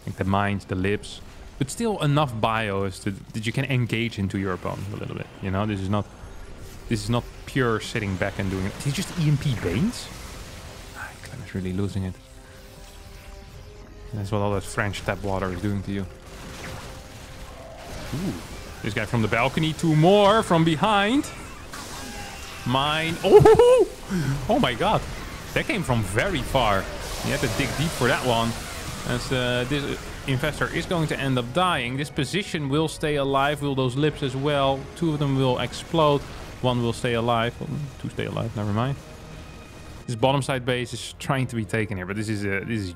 Like the mines, the libs. But still enough bios that you can engage into your opponent a little bit. You know, this is not pure sitting back and doing it. Did he just EMP Banes? Clem is really losing it. That's what all that French tap water is doing to you. Ooh. This guy from the balcony. 2 more from behind. Mine. Oh! Oh my god. That came from very far. You had to dig deep for that one. As this investor is going to end up dying. This position will stay alive. Will those lips as well. 2 of them will explode. 1 will stay alive. 2 stay alive. Never mind. This bottom side base is trying to be taken here, but this is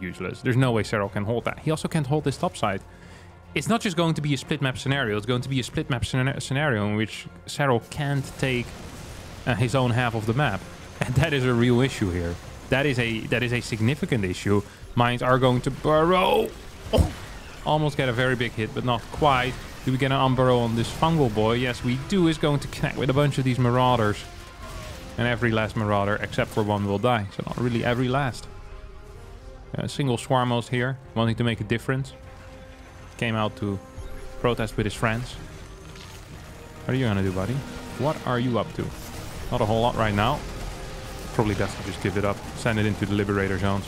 useless. There's no way Serral can hold that. He also can't hold this top side. It's not just going to be a split map scenario. It's going to be a split map scenario in which Serral can't take his own half of the map, and that is a real issue here. That is a significant issue. Mines are going to burrow. Oh, almost get a very big hit, but not quite. Do we get an unburrow on this fungal boy? Yes, we do. Is going to connect with a bunch of these marauders. And every last marauder, except for 1, will die. So not really every last. Single Swarmos here, wanting to make a difference. Came out to protest with his friends. What are you gonna do, buddy? What are you up to? Not a whole lot right now. Probably best to just give it up. Send it into the Liberator zones.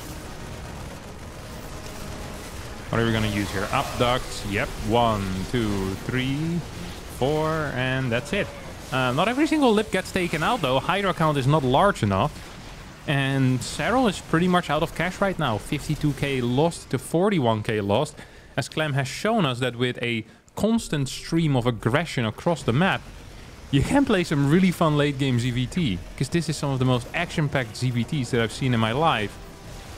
What are we gonna use here? Abducts. Yep. 1, 2, 3, 4, and that's it. Not every single lip gets taken out though. Hydra count is not large enough. And Serral is pretty much out of cash right now. 52k lost to 41k lost. As Clem has shown us that with a constant stream of aggression across the map, you can play some really fun late game ZVT. Because this is some of the most action-packed ZVTs that I've seen in my life.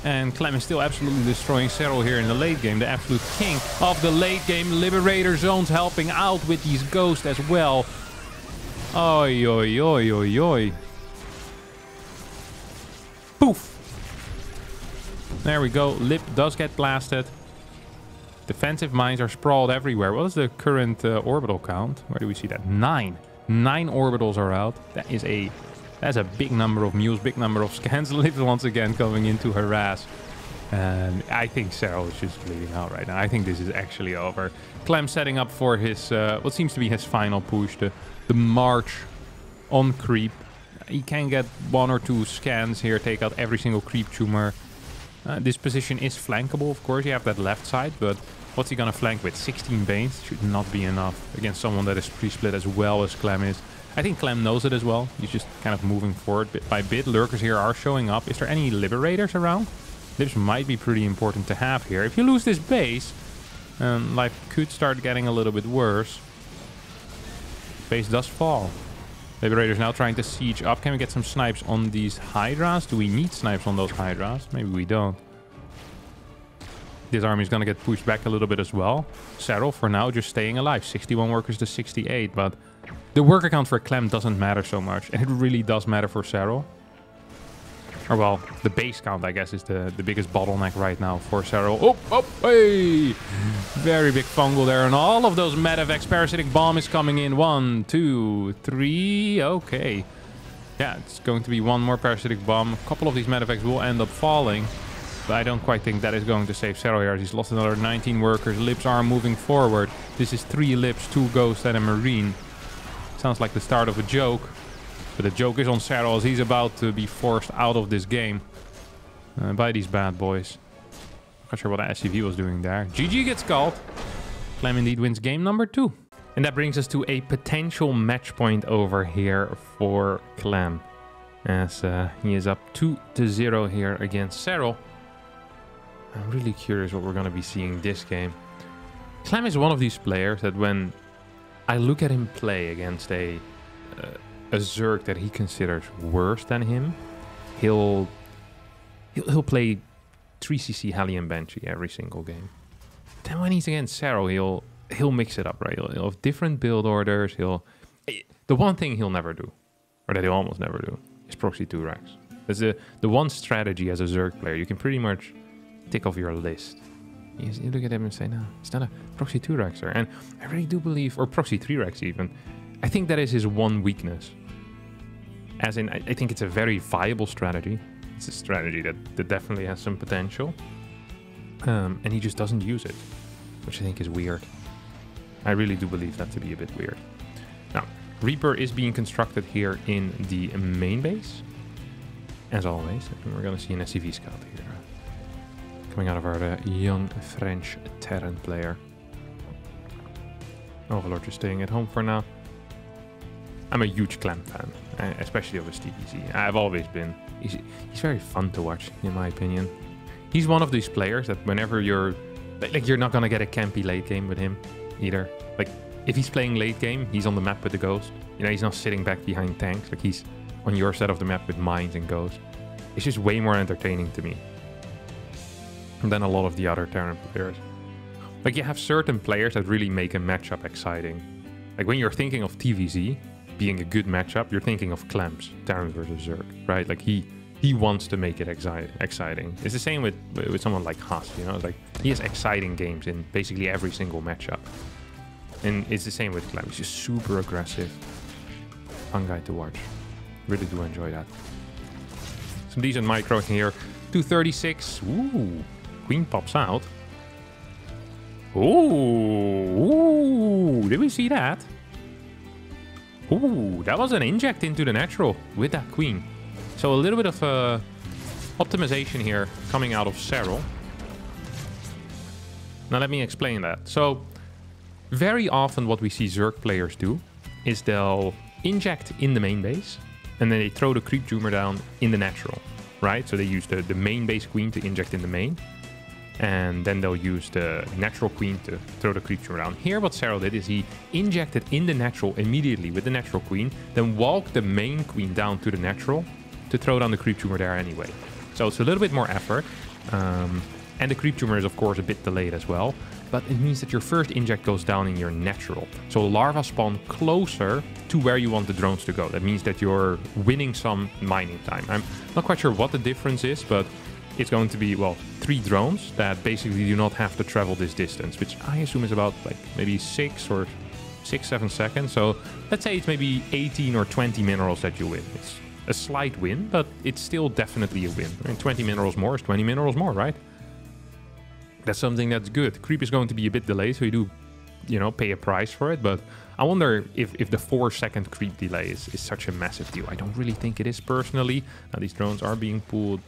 And Clem is still absolutely destroying Serral here in the late game. The absolute king of the late game. Liberator zones helping out with these ghosts as well. Oi, oi, oi, oi, oi. Poof. There we go. Lip does get blasted. Defensive mines are sprawled everywhere. What is the current orbital count? Where do we see that? 9. 9 orbitals are out. That's a big number of mules, big number of scans. Lips once again coming in to harass. And I think Serral is just bleeding out right now. I think this is actually over. Clem setting up for his, what seems to be his final push. The march on creep. he can get 1 or 2 scans here, take out every single creep tumor. This position is flankable, of course. You have that left side, but what's he gonna flank with? 16 Banes should not be enough against someone that is pre-split as well as Clem is. I think Clem knows it as well. He's just kind of moving forward bit by bit. Lurkers here are showing up. Is there any Liberators around? This might be pretty important to have here. If you lose this base, life could start getting a little bit worse. Base does fall. Liberators now trying to siege up. Can we get some snipes on these Hydras? Do we need snipes on those Hydras? Maybe we don't. This army is going to get pushed back a little bit as well. Serral, for now, just staying alive. 61 workers to 68, but the worker count for Clem doesn't matter so much. And it really does matter for Serral. Or, well, the base count, I guess, is the biggest bottleneck right now for Serral. Oh, hey! Very big fungal there. And all of those Medevacs. Parasitic Bomb is coming in. 1, 2, 3. Okay. Yeah, it's going to be one more Parasitic Bomb. A couple of these Medevacs will end up falling. But I don't quite think that is going to save Serral here. He's lost another 19 workers. Lips are moving forward. This is 3 Lips, 2 Ghosts, and a Marine. Sounds like the start of a joke. But the joke is on Serral as he's about to be forced out of this game by these bad boys. Not sure what the SCV was doing there. GG gets called. Clem indeed wins game number 2. And that brings us to a potential match point over here for Clem. As he is up 2-0 here against Serral. I'm really curious what we're going to be seeing this game. Clem is one of these players that when I look at him play against a Zerg that he considers worse than him, he'll play 3cc Hellion Banshee every single game. Then when he's against Serral, he'll mix it up, right? He'll have different build orders. The one thing he'll never do, or that he'll almost never do, is proxy 2 racks. That's the one strategy as a Zerg player you can pretty much tick off your list. You look at him and say, no, it's not a proxy 2 raxer. And I really do believe, or proxy 3 racks even, I think that is his one weakness. As in, I think it's a very viable strategy. It's a strategy that definitely has some potential. And he just doesn't use it, which I think is weird. I really do believe that to be a bit weird. Now, Reaper is being constructed here in the main base. As always, and we're going to see an SCV scout here. Coming out of our young French Terran player. Overlord just staying at home for now. I'm a huge Clem fan, especially of his TPC. I've always been. He's very fun to watch, in my opinion. He's one of these players that whenever you're not gonna get a campy late game with him either. Like if he's playing late game, he's on the map with the Ghost. You know, he's not sitting back behind tanks. Like he's on your side of the map with mines and Ghosts. It's just way more entertaining to me than a lot of the other Terran players. Like you have certain players that really make a matchup exciting. Like when you're thinking of TVZ being a good matchup, you're thinking of Clem's Terran versus Zerg, right? Like he wants to make it exciting. It's the same with someone like Haas, you know? Like he has exciting games in basically every single matchup. And it's the same with Clem. He's just super aggressive. Fun guy to watch. Really do enjoy that. Some decent micro here. 236. Ooh. Queen pops out. Ooh. Did we see that? Ooh, that was an inject into the natural with that queen. So a little bit of optimization here coming out of Serral. Now let me explain that. So very often what we see Zerg players do is they'll inject in the main base and then they throw the creep tumor down in the natural, right? So they use the main base queen to inject in the main. And then they'll use the natural queen to throw the creep tumor down. Here what Serral did is he injected in the natural immediately with the natural queen, then walked the main queen down to the natural to throw down the creep tumor there anyway. So it's a little bit more effort. And the creep tumor is of course a bit delayed as well. But it means that your first inject goes down in your natural. So larva spawn closer to where you want the drones to go. That means that you're winning some mining time. I'm not quite sure what the difference is, but it's going to be, well, 3 drones that basically do not have to travel this distance, which I assume is about like maybe 6, 7 seconds. So let's say it's maybe 18 or 20 minerals that you win. It's a slight win, but it's still definitely a win. I mean, 20 minerals more is 20 minerals more, right? That's something that's good. Creep is going to be a bit delayed, so you do, you know, pay a price for it, but I wonder if the 4-second creep delay is such a massive deal. I don't really think it is personally. Now these drones are being pulled,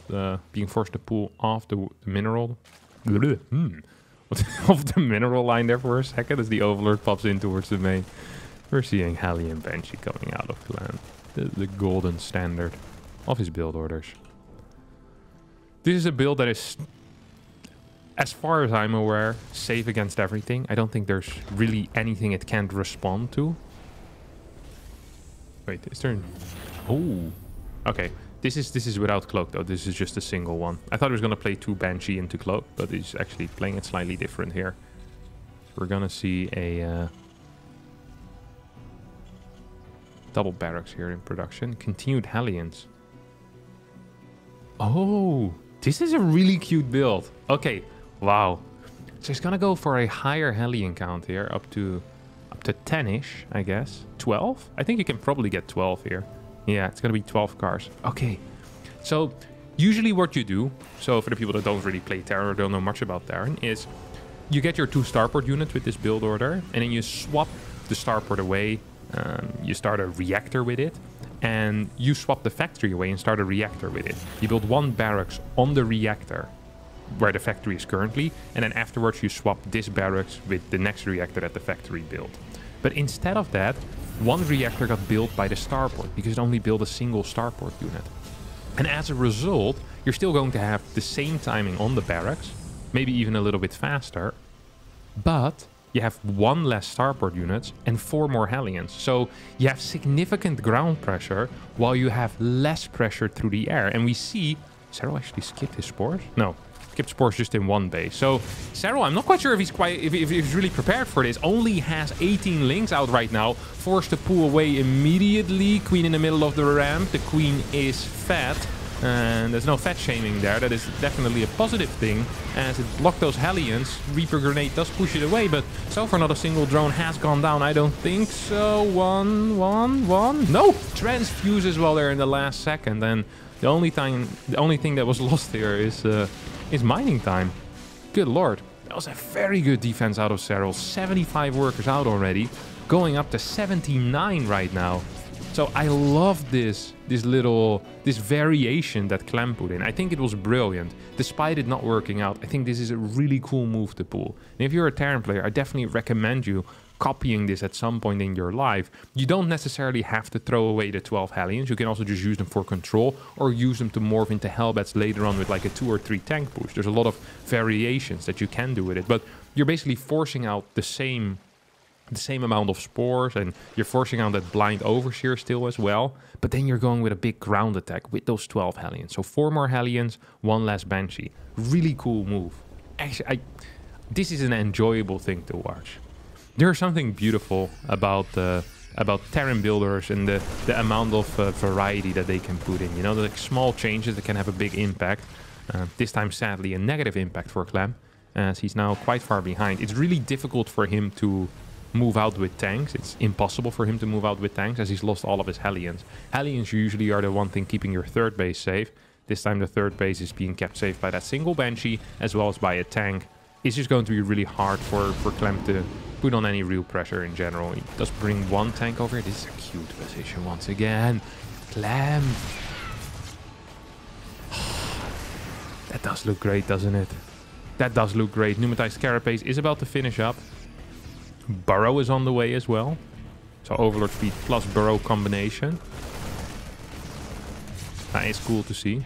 being forced to pull off the mineral. Off the mineral line there for a second as the overlord pops in towards the main. We're seeing Halley and Banshee coming out of Clem. The golden standard of his build orders. This is a build that is, as far as I'm aware, safe against everything. I don't think there's really anything it can't respond to. Wait, is there... Oh, okay. This is without cloak though. This is just a single one. I thought it was going to play 2 Banshee into cloak, but he's actually playing it slightly different here. So we're going to see a double barracks here in production. Continued Hellions. Oh, this is a really cute build. Okay, wow. So he's going to go for a higher Hellion count here, up to 10-ish, I guess. 12? I think you can probably get 12 here. Yeah, it's going to be 12 cars. Okay, so usually what you do, so for the people that don't really play Terran or don't know much about Terran, is you get your 2 starport units with this build order, and then you swap the starport away. You start a reactor with it, and you swap the factory away and start a reactor with it. You build 1 barracks on the reactor, where the factory is currently, and then afterwards you swap this barracks with the next reactor that the factory built. But instead of that, 1 reactor got built by the starport because it only built a single starport unit. And as a result, you're still going to have the same timing on the barracks, maybe even a little bit faster, but you have 1 less starport units and 4 more Hellions. So you have significant ground pressure while you have less pressure through the air. And we see Serral actually skipped his spores. No, skipped spores just in 1 base. So Serral, I'm not quite sure if he's really prepared for this. Only has 18 links out right now, forced to pull away immediately. Queen in the middle of the ramp. The queen is fat. And there's no fat shaming there. That is definitely a positive thing, as it blocked those Hellions. Reaper Grenade does push it away, but so far not a single drone has gone down. I don't think so. One. No! Transfuses while they're in the last second. And the only thing that was lost here is mining time. Good lord. That was a very good defense out of Serral. 75 workers out already. Going up to 79 right now. So I love this variation that Clem put in. I think it was brilliant. Despite it not working out, I think this is a really cool move to pull. And if you're a Terran player, I definitely recommend you copying this at some point in your life. You don't necessarily have to throw away the 12 Hellions. You can also just use them for control or use them to morph into Hellbats later on with like a 2 or 3 tank push. There's a lot of variations that you can do with it, but you're basically forcing out the same amount of spores, and you're forcing out that blind overseer still as well, but then you're going with a big ground attack with those 12 Hellions. So 4 more Hellions, 1 less Banshee. Really cool move. Actually, this is an enjoyable thing to watch. There's something beautiful about Terran builders and the amount of variety that they can put in. You know, like small changes that can have a big impact. This time, sadly, a negative impact for Clem, as he's now quite far behind. It's really difficult for him to move out with tanks. It's impossible for him to move out with tanks as he's lost all of his Hellions. Hellions usually are the one thing keeping your 3rd base safe. This time the 3rd base is being kept safe by that single Banshee as well as by a tank. It's just going to be really hard for Clem to put on any real pressure in general. He does bring 1 tank over here. This is a cute position once again. Clem. That does look great, doesn't it? That does look great. Pneumatized Carapace is about to finish up. Burrow is on the way as well. So Overlord speed plus Burrow combination. That is cool to see.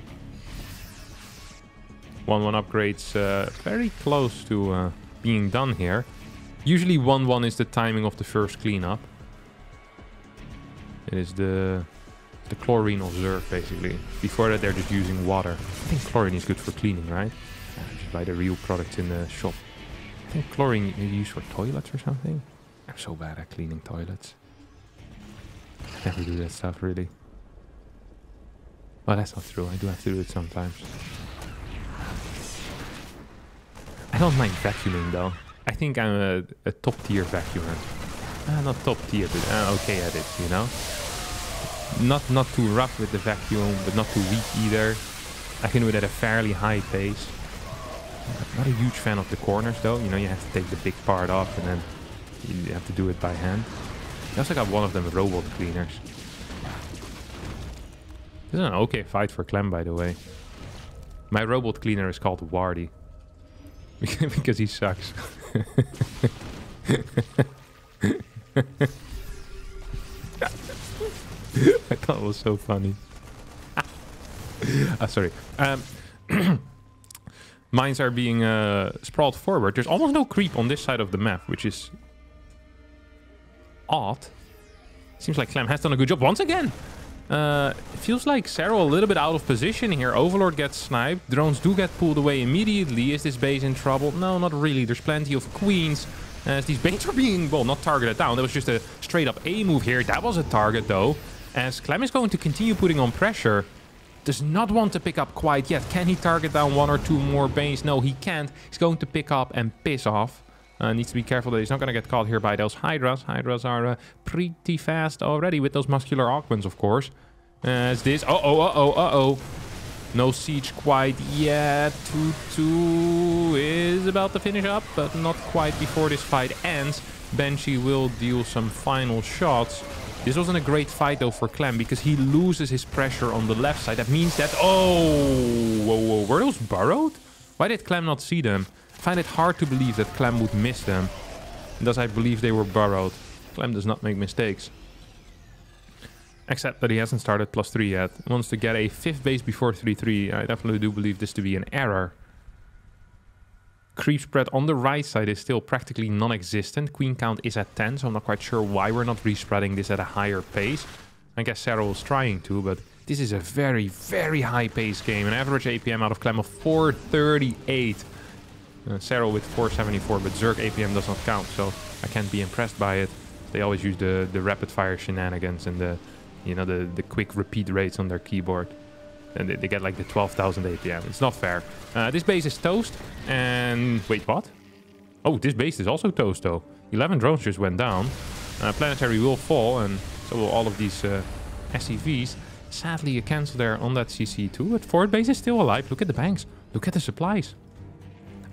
1-1 upgrades very close to being done here. Usually 1-1 is the timing of the first cleanup. It is the chlorine observed basically. Before that they're just using water. I think chlorine is good for cleaning, right? Yeah, just buy the real products in the shop. I think chlorine is used for toilets or something. I'm so bad at cleaning toilets. Never do that stuff, really. Well, that's not true. I do have to do it sometimes. I don't mind vacuuming, though. I think I'm a top-tier vacuumer. Not top-tier, but okay at it, you know? Not too rough with the vacuum, but not too weak either. I can do it at a fairly high pace. Not a huge fan of the corners though. You know, you have to take the big part off and then you have to do it by hand. He also got one of them robot cleaners. This is an okay fight for Clem, by the way. My robot cleaner is called Wardy. Because he sucks. I thought it was so funny. Sorry. Mines are being sprawled forward. There's almost no creep on this side of the map, which is odd. Seems like Clem has done a good job once again. It feels like Serral a little bit out of position here. Overlord gets sniped. Drones do get pulled away immediately. Is this base in trouble? No, not really. There's plenty of queens. As these bases are being, well, not targeted down. That was just a straight up A move here. That was a target though. As Clem is going to continue putting on pressure. Does not want to pick up quite yet. Can he target down one or two more bases? No, he can't. He's going to pick up and piss off. Needs to be careful that he's not going to get caught here by those Hydras. Hydras are pretty fast already with those muscular augments, of course. As this... Uh-oh. No siege quite yet. 2-2 is about to finish up, but not quite before this fight ends. Banshee will deal some final shots. This wasn't a great fight, though, for Clem, because he loses his pressure on the left side. That means that... Oh! Whoa. Were those burrowed? Why did Clem not see them? I find it hard to believe that Clem would miss them. Thus, I believe they were burrowed. Clem does not make mistakes. Except that he hasn't started +3 yet. Wants to get a 5th base before 3-3. I definitely do believe this to be an error. Creep spread on the right side is still practically non-existent. Queen count is at 10, so I'm not quite sure why we're not respreading this at a higher pace. I guess Serral was trying to, but this is a very, very high pace game. An average APM out of Clem of 438. Serral with 474, but Zerg APM does not count, so I can't be impressed by it. They always use the rapid fire shenanigans and the quick repeat rates on their keyboard. And they get like the 12,000 APM. It's not fair. This base is toast. And wait, what? Oh, this base is also toast though. 11 drones just went down. Planetary will fall, and so will all of these SCVs. Sadly, a cancel there on that CC2. But forward base is still alive. Look at the banks. Look at the supplies.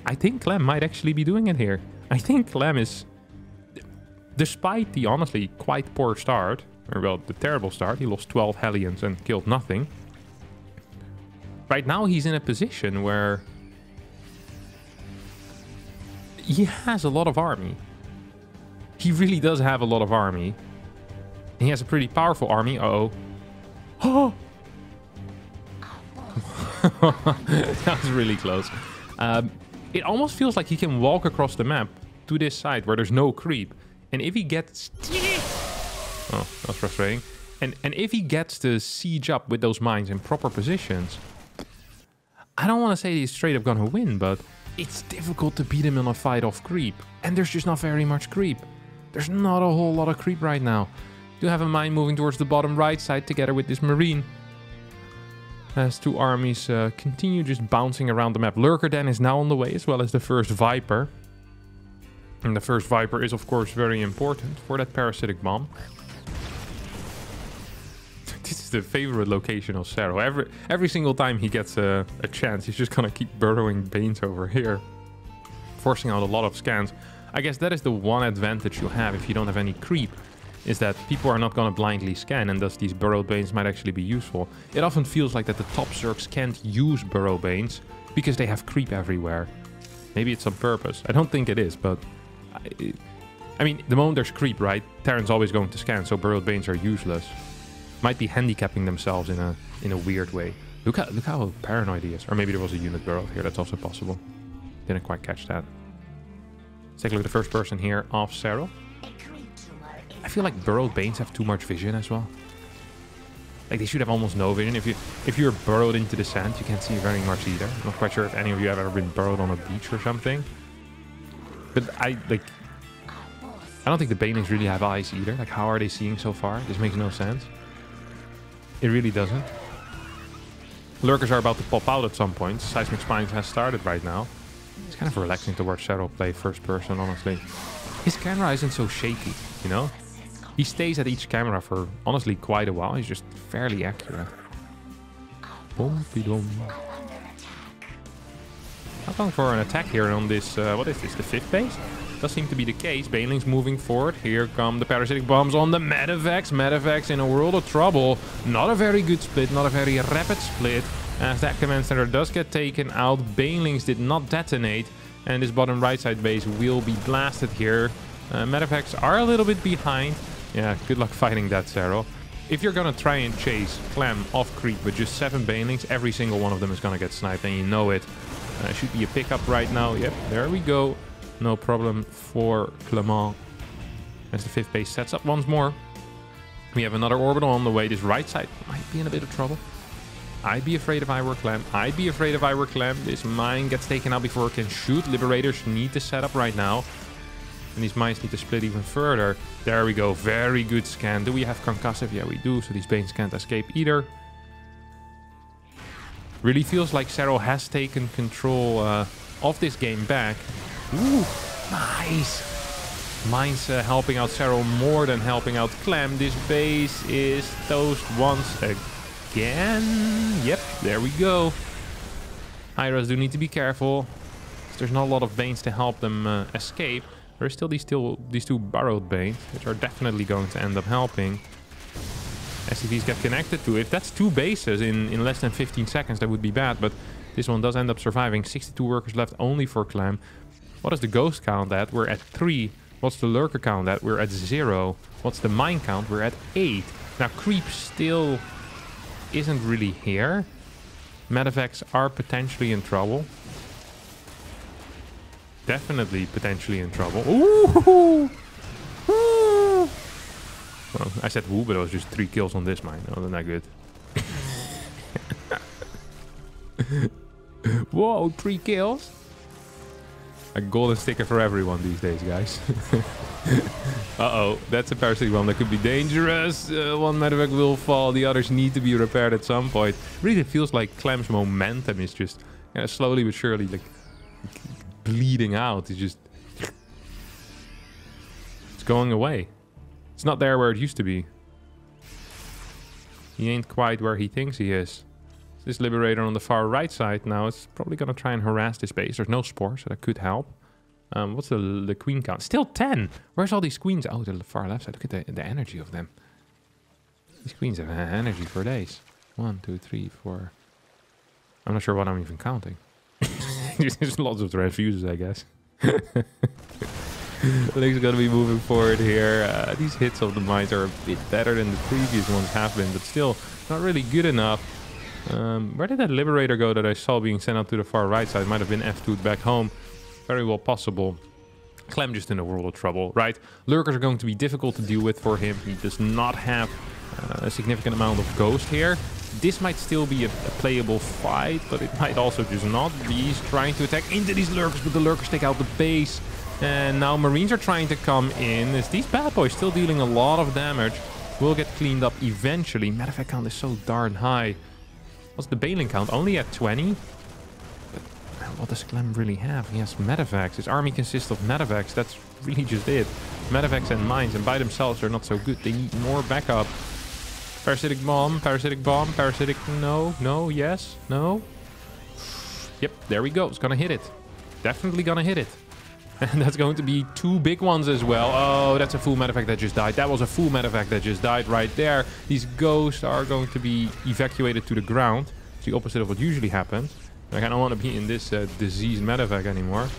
I think Clem might actually be doing it here. I think Clem is, despite the honestly quite poor start, or well, the terrible start, he lost 12 Hellions and killed nothing. Right now he's in a position where he has a lot of army. He really does have a lot of army. He has a pretty powerful army. Uh-oh. Oh! That was really close. It almost feels like he can walk across the map to this side where there's no creep. And if he gets... Oh, that's frustrating. And if he gets the siege up with those mines in proper positions... I don't want to say he's straight up gonna win, but it's difficult to beat him in a fight off creep. And there's just not very much creep. There's not a whole lot of creep right now. Do have a mine moving towards the bottom right side together with this marine. As two armies continue just bouncing around the map. Lurker Den is now on the way, as well as the first Viper. And the first Viper is, of course, very important for that parasitic bomb. This is the favorite location of Serral. Every single time he gets a chance, he's just gonna keep burrowing Banes over here. Forcing out a lot of scans. I guess that is the one advantage you have if you don't have any creep. Is that people are not going to blindly scan, and thus these burrow banes might actually be useful. It often feels like that the top Zergs can't use burrow banes because they have creep everywhere. Maybe it's on purpose. I don't think it is, but... I mean, the moment there's creep, right? Terran's always going to scan, so burrow banes are useless. Might be handicapping themselves in a weird way. Look how paranoid he is. Or maybe there was a unit burrow here, that's also possible. Didn't quite catch that. Let's take a look at the first person here off Serral. I feel like burrowed banes have too much vision as well. Like they should have almost no vision. If you're burrowed into the sand, you can't see very much either. I'm not quite sure if any of you have ever been burrowed on a beach or something. But I don't think the banelings really have eyes either. Like how are they seeing so far? This makes no sense. It really doesn't. Lurkers are about to pop out at some point. Seismic Spines has started right now. It's kind of relaxing to watch Serral play first person, honestly. His camera isn't so shaky, you know? He stays at each camera for, honestly, quite a while. He's just fairly accurate. How Not going for an attack here on this, what is this, the 5th base? Does seem to be the case. Banelings moving forward. Here come the parasitic bombs on the Medivacs. Medivacs in a world of trouble. Not a very good split, not a very rapid split. As that command center does get taken out, Banelings did not detonate. And this bottom right side base will be blasted here. Medivacs are a little bit behind. Yeah, good luck fighting that, Serral. If you're gonna try and chase Clem off creep with just 7 Banelings, every single one of them is gonna get sniped, and you know it. Should be a pickup right now. Yep, there we go. No problem for Clement. As the 5th base sets up once more. We have another orbital on the way. This right side might be in a bit of trouble. I'd be afraid if I were Clem. I'd be afraid if I were Clem. This mine gets taken out before it can shoot. Liberators need to set up right now. And these mines need to split even further. There we go. Very good scan. Do we have concussive? Yeah, we do. So these Banes can't escape either. Really feels like Serral has taken control of this game back. Ooh, nice. Mines helping out Serral more than helping out Clem. This base is toast once again. Yep, there we go. Hyras do need to be careful. There's not a lot of Banes to help them escape. There are still these 2 burrowed Banes, which are definitely going to end up helping. SCVs get connected to it. If that's 2 bases in less than 15 seconds, that would be bad. But this one does end up surviving. 62 workers left only for Clem. What is the ghost count at? We're at 3. What's the lurker count at? We're at 0. What's the mine count? We're at 8. Now, creep still isn't really here. Medivacs are potentially in trouble. Definitely potentially in trouble. Ooh! Ooh! Well, I said woo, but it was just 3 kills on this mine. No, that's not good. Whoa, 3 kills? A golden sticker for everyone these days, guys. Uh-oh, that's a parasitic bomb that could be dangerous. One Medivac will fall, the others need to be repaired at some point. Really, it feels like Clem's momentum is just slowly but surely like bleeding out. It's going away. It's not there where it used to be. He ain't quite where he thinks he is. This Liberator on the far right side now is probably going to try and harass this base. There's no spore, so that could help. What's the queen count? Still 10! Where's all these queens? Oh, the far left side. Look at the energy of them. These queens have energy for days. 1, 2, 3, 4. I'm not sure what I'm even counting. There's lots of transfuses, I guess. Link's going to be moving forward here. These hits of the mines are a bit better than the previous ones have been, but still not really good enough. Where did that Liberator go that I saw being sent out to the far right side? Might have been F2'd back home. Very well possible. Clem just in a world of trouble, right? Lurkers are going to be difficult to deal with for him. He does not have a significant amount of ghost here. This might still be a playable fight, but it might also just not be. He's trying to attack into these Lurkers, but the Lurkers take out the base. And now Marines are trying to come in. As these bad boys still dealing a lot of damage. Will get cleaned up eventually. Medivac count is so darn high. What's the Baneling count? Only at 20? But what does Clem really have? He has Medivacs. His army consists of Medivacs. That's really just it. Medivacs and mines, and by themselves they're not so good. They need more backup. Parasitic bomb, parasitic bomb, parasitic... No, no, yes, no. Yep, there we go. It's gonna hit it. Definitely gonna hit it. And that's going to be 2 big ones as well. Oh, that's a full Medivac that just died. That was a full Medivac that just died right there. These ghosts are going to be evacuated to the ground. It's the opposite of what usually happens. Like, I don't want to be in this diseased Medivac anymore.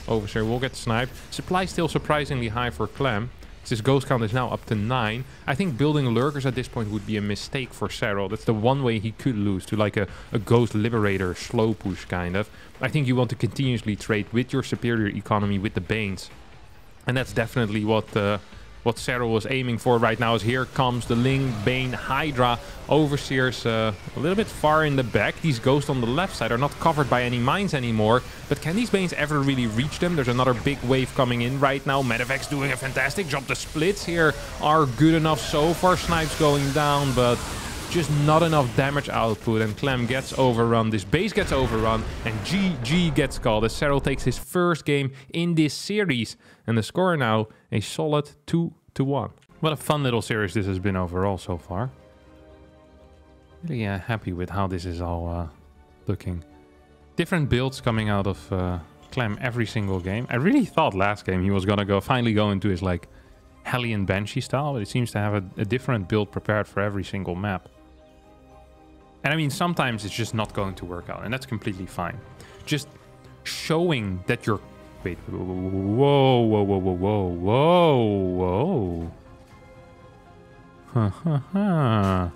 Overseer will get sniped. Supply still surprisingly high for Clem. His ghost count is now up to 9. I think building lurkers at this point would be a mistake for Serral. That's the one way he could lose, to like a ghost liberator slow push kind of. I think you want to continuously trade with your superior economy with the Banes. And that's definitely what Serral was aiming for right now. Is here comes the Ling, Bane, Hydra. Overseers a little bit far in the back. These ghosts on the left side are not covered by any mines anymore. But can these Banes ever really reach them? There's another big wave coming in right now. Medivac's doing a fantastic job. The splits here are good enough so far. Snipes going down, but just not enough damage output. And Clem gets overrun. This base gets overrun. And GG gets called as Serral takes his first game in this series. And the score now a solid 2-1. What a fun little series this has been overall so far. Really happy with how this is all looking. Different builds coming out of Clem every single game. I really thought last game he was gonna finally go into his like Hellion Banshee style, but he seems to have a different build prepared for every single map. And I mean, sometimes it's just not going to work out, and that's completely fine. Just showing that you're... Wait, whoa, whoa, whoa, whoa, whoa, whoa.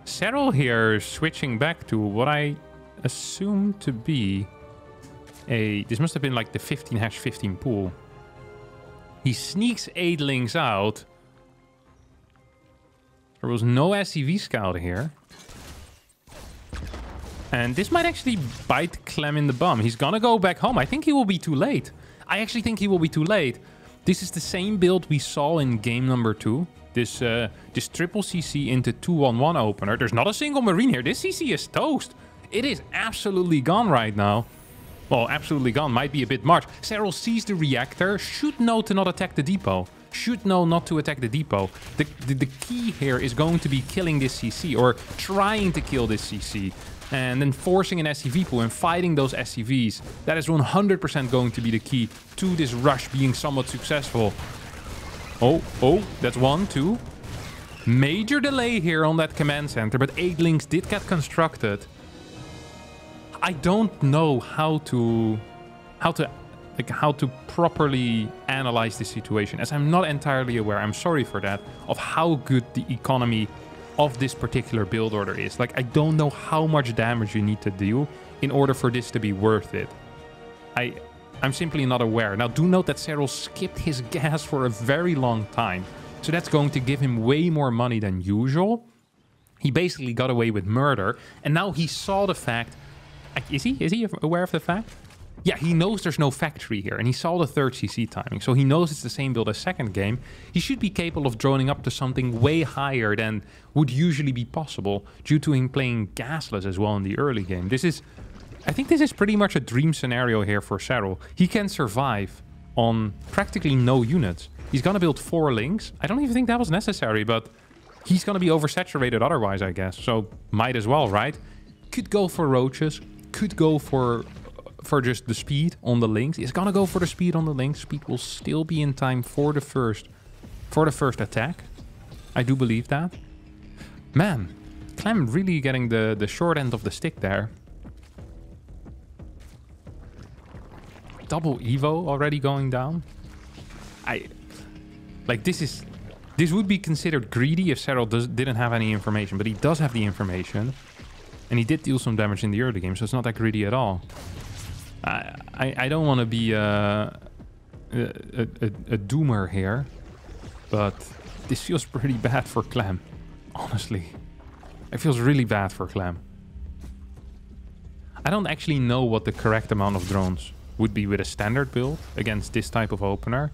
Serral here switching back to what I assume to be a... This must have been like the 15/15 pool. He sneaks 8 links out. There was no SCV scout here. And this might actually bite Clem in the bum. He's gonna go back home. I think he will be too late. I actually think he will be too late. This is the same build we saw in game number 2. This triple CC into 2-1-1 opener. There's not a single Marine here. This CC is toast. It is absolutely gone right now. Well, absolutely gone. Might be a bit much. Serral sees the reactor. Should know to not attack the depot. Should know not to attack the depot. The key here is going to be killing this CC. Or trying to kill this CC. And then forcing an SCV pool and fighting those SCVs. That is 100% going to be the key to this rush being somewhat successful. Oh, that's 1, 2. Major delay here on that command center, but 8 links did get constructed. I don't know how to properly analyze this situation, as I'm not entirely aware, I'm sorry for that, of how good the economy of this particular build order is. Like, I don't know how much damage you need to do in order for this to be worth it. I'm simply not aware. Now, do note that Serral skipped his gas for a very long time. So that's going to give him way more money than usual. He basically got away with murder. And now he saw the fact... Is he aware of the fact? Yeah, he knows there's no factory here. And he saw the 3rd CC timing. So he knows it's the same build as second game. He should be capable of droning up to something way higher than would usually be possible, due to him playing gasless as well in the early game. I think this is pretty much a dream scenario here for Serral. He can survive on practically no units. He's going to build 4 links. I don't even think that was necessary, but he's going to be oversaturated otherwise, I guess. So might as well, right? Could go for roaches. Could go for just the speed on the links. He's going to go for the speed on the links. Speed will still be in time for the first attack. I do believe that. Man, Clem really getting the short end of the stick there. Double Evo already going down. This would be considered greedy if Serral didn't have any information, but he does have the information. And he did deal some damage in the early game, so it's not that greedy at all. I don't want to be a doomer here, but this feels pretty bad for Clem. Honestly, it feels really bad for Clem. I don't actually know what the correct amount of drones would be with a standard build against this type of opener.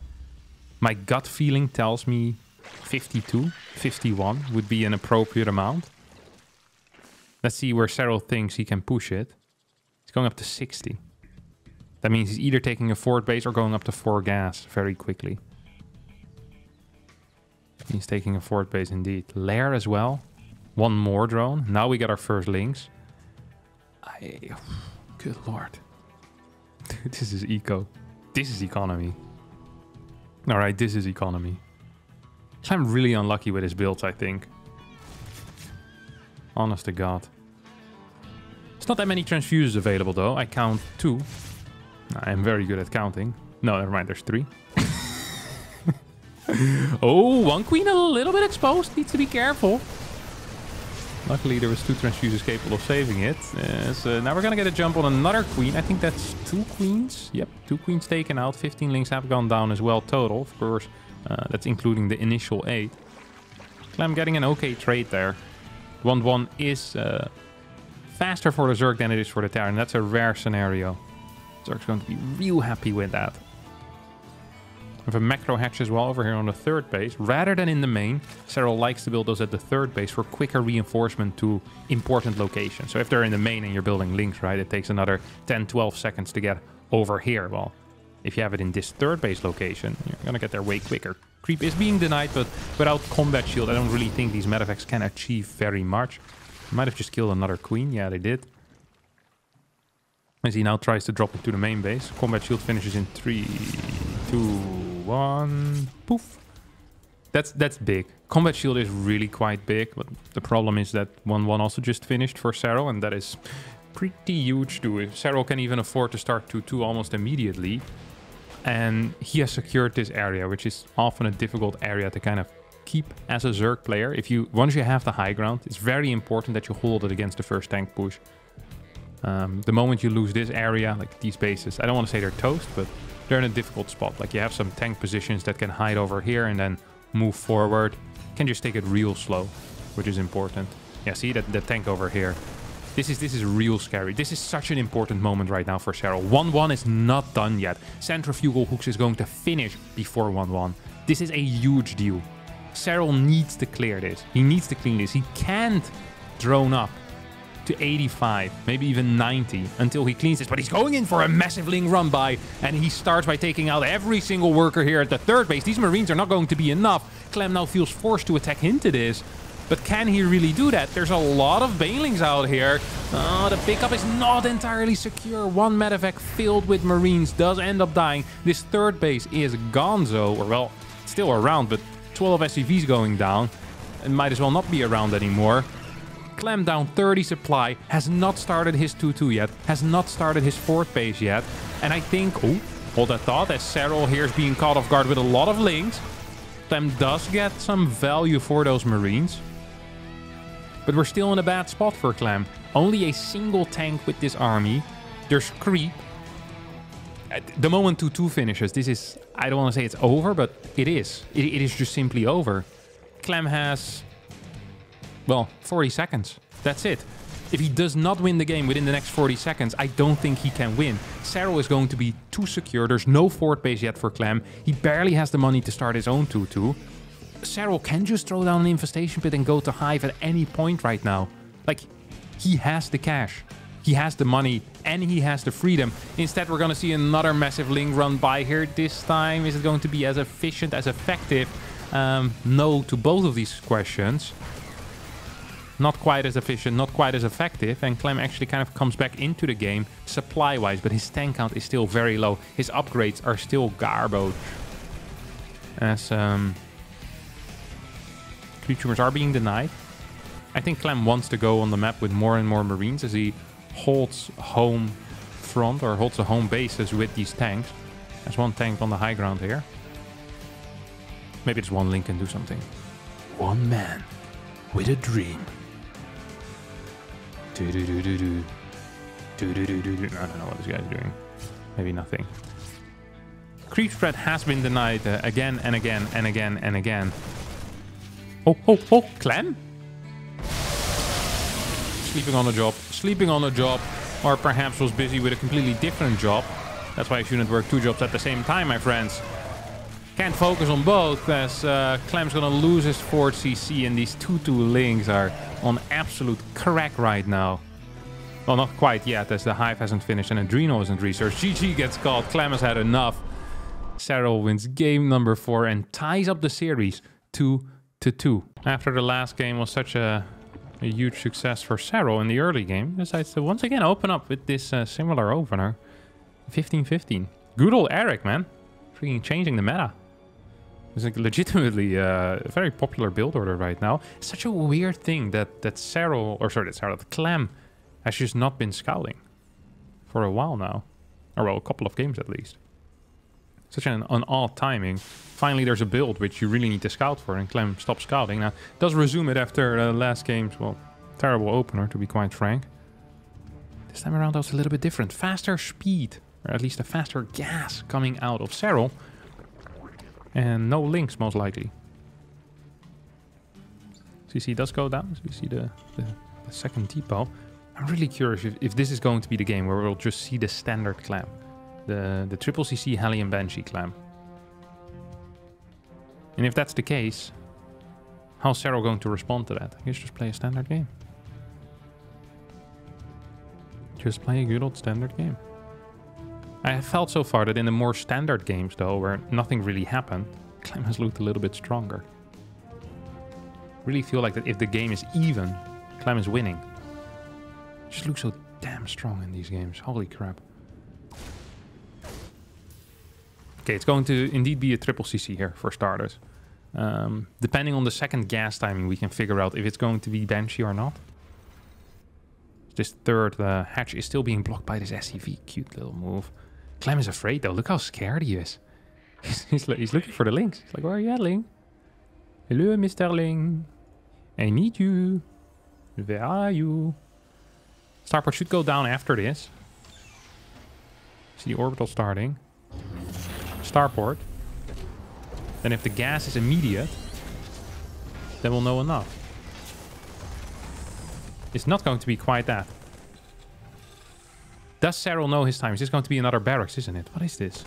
My gut feeling tells me 52, 51 would be an appropriate amount. Let's see where Serral thinks he can push it. He's going up to 60. That means he's either taking a fort base or going up to 4 gas very quickly. He's taking a fort base indeed. Lair as well. 1 more drone. Now we get our first links. Good lord. This is eco. This is economy. Alright, this is economy. I'm really unlucky with his builds, I think. Honest to God. There's not that many transfuses available, though. I count 2. I'm very good at counting. No, never mind. There's 3. Oh, 1 queen a little bit exposed. Needs to be careful. Luckily, there was 2 transfuses capable of saving it. So now we're going to get a jump on another queen. I think that's 2 queens. Yep, 2 queens taken out. 15 links have gone down as well total. Of course, that's including the initial 8. Clem getting an okay trade there. 1-1 is faster for the Zerg than it is for the Terran. That's a rare scenario. Zerg's going to be real happy with that. We have a macro hatch as well over here on the 3rd base. Rather than in the main, Serral likes to build those at the 3rd base for quicker reinforcement to important locations. So if they're in the main and you're building links, right, it takes another 10-12 seconds to get over here. Well, if you have it in this 3rd base location, you're going to get there way quicker. Creep is being denied, but without combat shield, I don't really think these medevacs can achieve very much. Might have just killed another queen. Yeah, they did. as he now tries to drop into the main base. Combat shield finishes in 3, 2, 1. Poof. That's big. Combat shield is really quite big, but the problem is that 1-1 also just finished for Serral, and that is pretty huge too. Serral can even afford to start 2-2 almost immediately. And he has secured this area, which is often a difficult area to kind of keep as a Zerg player. Once you have the high ground, it's very important that you hold it against the first tank push. The moment you lose this area, like these bases, I don't want to say they're toast, but they're in a difficult spot. Like you have some tank positions that can hide over here and then move forward. You can just take it real slow, which is important. Yeah, see that the tank over here. This is real scary. This is such an important moment right now for Serral. 1-1 is not done yet. Centrifugal Hooks is going to finish before 1-1. This is a huge deal. Serral needs to clear this. He needs to clean this. He can't drone up to 85, maybe even 90 until he cleans this. But he's going in for a massive Ling run by, and he starts by taking out every single worker here at the third base. These Marines are not going to be enough. Clem now feels forced to attack into this. But can he really do that? There's a lot of Banelings out here. The pickup is not entirely secure. One medevac filled with Marines does end up dying. This third base is gonzo, or well, still around, but 12 SCVs going down. And might as well not be around anymore. Clem down 30 supply, has not started his 2-2 yet, has not started his fourth base yet. And I think, oh, hold that thought, as Serral here is being caught off guard with a lot of Lings. Clem does get some value for those Marines. But we're still in a bad spot for Clem. Only a single tank with this army. There's creep. The moment 2-2 finishes, this is, I don't want to say it's over, but it is. It is just simply over. Clem has, well, 40 seconds. That's it. If he does not win the game within the next 40 seconds, I don't think he can win. Serral is going to be too secure. There's no fourth base yet for Clem. He barely has the money to start his own 2-2. Serral can just throw down an infestation pit and go to Hive at any point right now. Like, he has the cash, he has the money, and he has the freedom. Instead, we're going to see another massive Ling run by here. This time, is it going to be as efficient, as effective? No to both of these questions. Not quite as efficient, not quite as effective. And Clem actually kind of comes back into the game supply-wise, but his tank count is still very low. His upgrades are still garbage. As creatures are being denied. I think Clem wants to go on the map with more and more Marines as he holds home front or holds the home bases with these tanks. There's one tank on the high ground here. Maybe it's one Link can do something. One man with a dream. I don't know what this guy's doing. Maybe nothing. Creep spread has been denied again and again and again and again. Oh, Clem? Sleeping on a job, or perhaps was busy with a completely different job. That's why I shouldn't work two jobs at the same time, my friends. Can't focus on both, as Clem's gonna lose his 4th CC, and these 2-2 Lings are on absolute crack right now. Well, not quite yet, as the Hive hasn't finished and Adrenal isn't researched. GG gets called, Clem has had enough. Serral wins game number 4 and ties up the series 2-2. After the last game was such a huge success for Serral in the early game, decides to once again open up with this similar opener. 15-15. Good old Eric, man. Freaking changing the meta. It's like legitimately a very popular build order right now. It's such a weird thing that Clem has just not been scouting for a while now. Or well, a couple of games at least. Such an odd timing. Finally, there's a build which you really need to scout for, and Clem stopped scouting. Now, does resume it after last game's, well, terrible opener, to be quite frank. This time around, that was a little bit different. Faster speed, or at least a faster gas coming out of Serral. And no links, most likely. CC does go down, so we see the second depot. I'm really curious if this is going to be the game where we'll just see the standard Clem. The triple CC Hellion Banshee Clem. And if that's the case, how's Serral going to respond to that? I guess just play a standard game. Just play a good old standard game. I have felt so far that in the more standard games, though, where nothing really happened, Clem has looked a little bit stronger. Really feel like that if the game is even, Clem is winning. Just looks so damn strong in these games. Holy crap. Okay, it's going to indeed be a triple CC here for starters. Depending on the second gas timing, we can figure out if it's going to be Banshee or not. This third hatch is still being blocked by this SCV. Cute little move. Clem is afraid though. Look how scared he is. He's looking for the links. He's like, where are you at, Ling? Hello, Mr. Ling. I need you. Where are you? Starport should go down after this. See the orbital starting. Starport. Then if the gas is immediate, then we'll know enough. It's not going to be quite that. Does Serral know his time? Is this going to be another barracks, isn't it? What is this?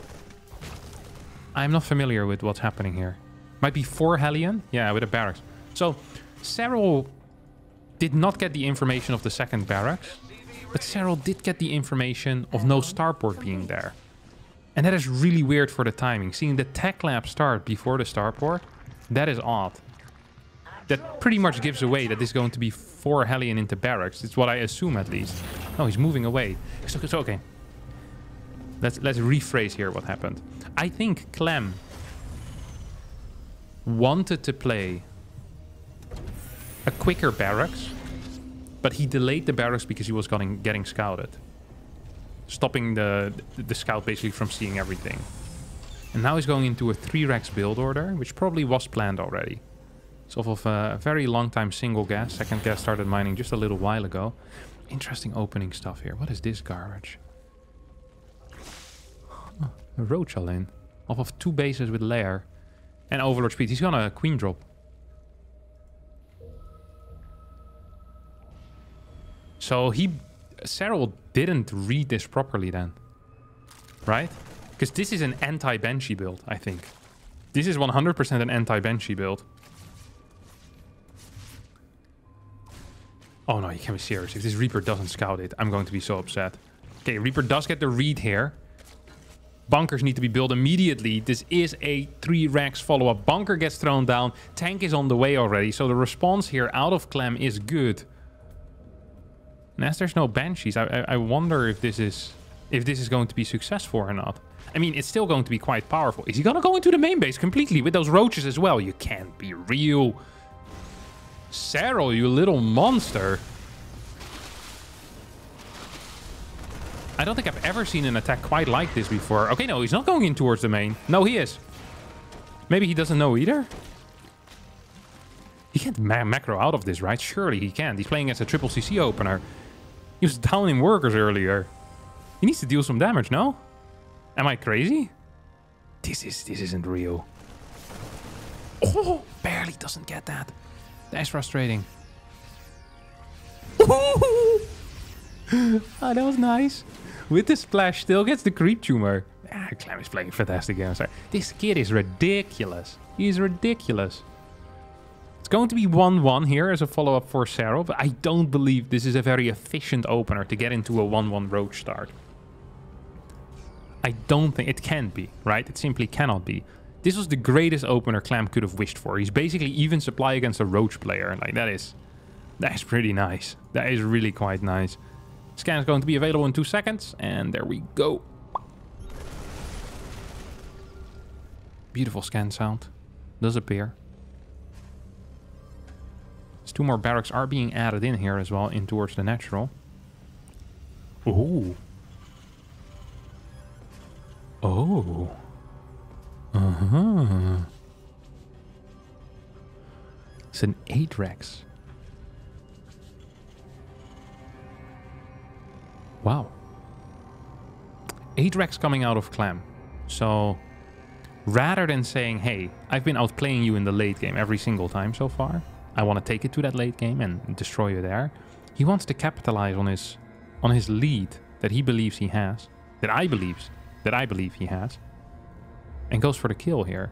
I'm not familiar with what's happening here. Might be 4 Hellion? Yeah, with a barracks. So, Serral did not get the information of the second barracks. But Serral did get the information of no starport being there. And that is really weird for the timing. Seeing the tech lab start before the starport, that is odd. That pretty much gives away that this is going to be 4 Hellion into barracks. It's what I assume at least. Oh, he's moving away. So okay. Let's rephrase here what happened. I think Clem wanted to play a quicker barracks, but he delayed the barracks because he was getting scouted. Stopping the scout basically from seeing everything. And now he's going into a 3 Rex build order, which probably was planned already. It's off of a very long time single gas. Second gas started mining just a little while ago. Interesting opening stuff here. What is this garbage? Oh, a roach in. Off of 2 bases with lair. And overlord speed. He's gonna queen drop. So Serral didn't read this properly then. Right? Because this is an anti-Banshee build, I think. This is 100% an anti-Banshee build. Oh no, you can't be serious. If this Reaper doesn't scout it, I'm going to be so upset. Okay, Reaper does get the read here. Bunkers need to be built immediately. This is a 3 Rex follow-up. Bunker gets thrown down. Tank is on the way already. So the response here out of Clem is good. And as there's no Banshees, I wonder if this is going to be successful or not. I mean, it's still going to be quite powerful. Is he going to go into the main base completely with those roaches as well? You can't be real. Serral, you little monster. I don't think I've ever seen an attack quite like this before. Okay, no, he's not going in towards the main. No, he is. Maybe he doesn't know either. He can't macro out of this, right? Surely he can. He's playing as a triple CC opener. He was down in workers earlier. He needs to deal some damage, no? Am I crazy? This isn't real. Oh, barely doesn't get that. That's frustrating. Oh, that was nice. With the splash, still gets the creep tumor. Clem is playing fantastic game. Sorry. This kid is ridiculous. He's ridiculous. It's going to be 1-1 here as a follow-up for Serral, but I don't believe this is a very efficient opener to get into a 1-1 roach start. I don't think it can be, right? It simply cannot be. This was the greatest opener Clem could have wished for. He's basically even supply against a roach player. Like that is pretty nice. That is really quite nice. Scan is going to be available in 2 seconds, and there we go. Beautiful scan sound. Does appear. 2 more barracks are being added in here as well, in towards the natural. Ooh. Oh. Uh-huh. It's an 8 Rex. Wow. 8 Rex coming out of Clem. So, rather than saying, hey, I've been outplaying you in the late game every single time so far, I want to take it to that late game and destroy you there, he wants to capitalize on his lead that he believes he has, that I believe he has, and goes for the kill here.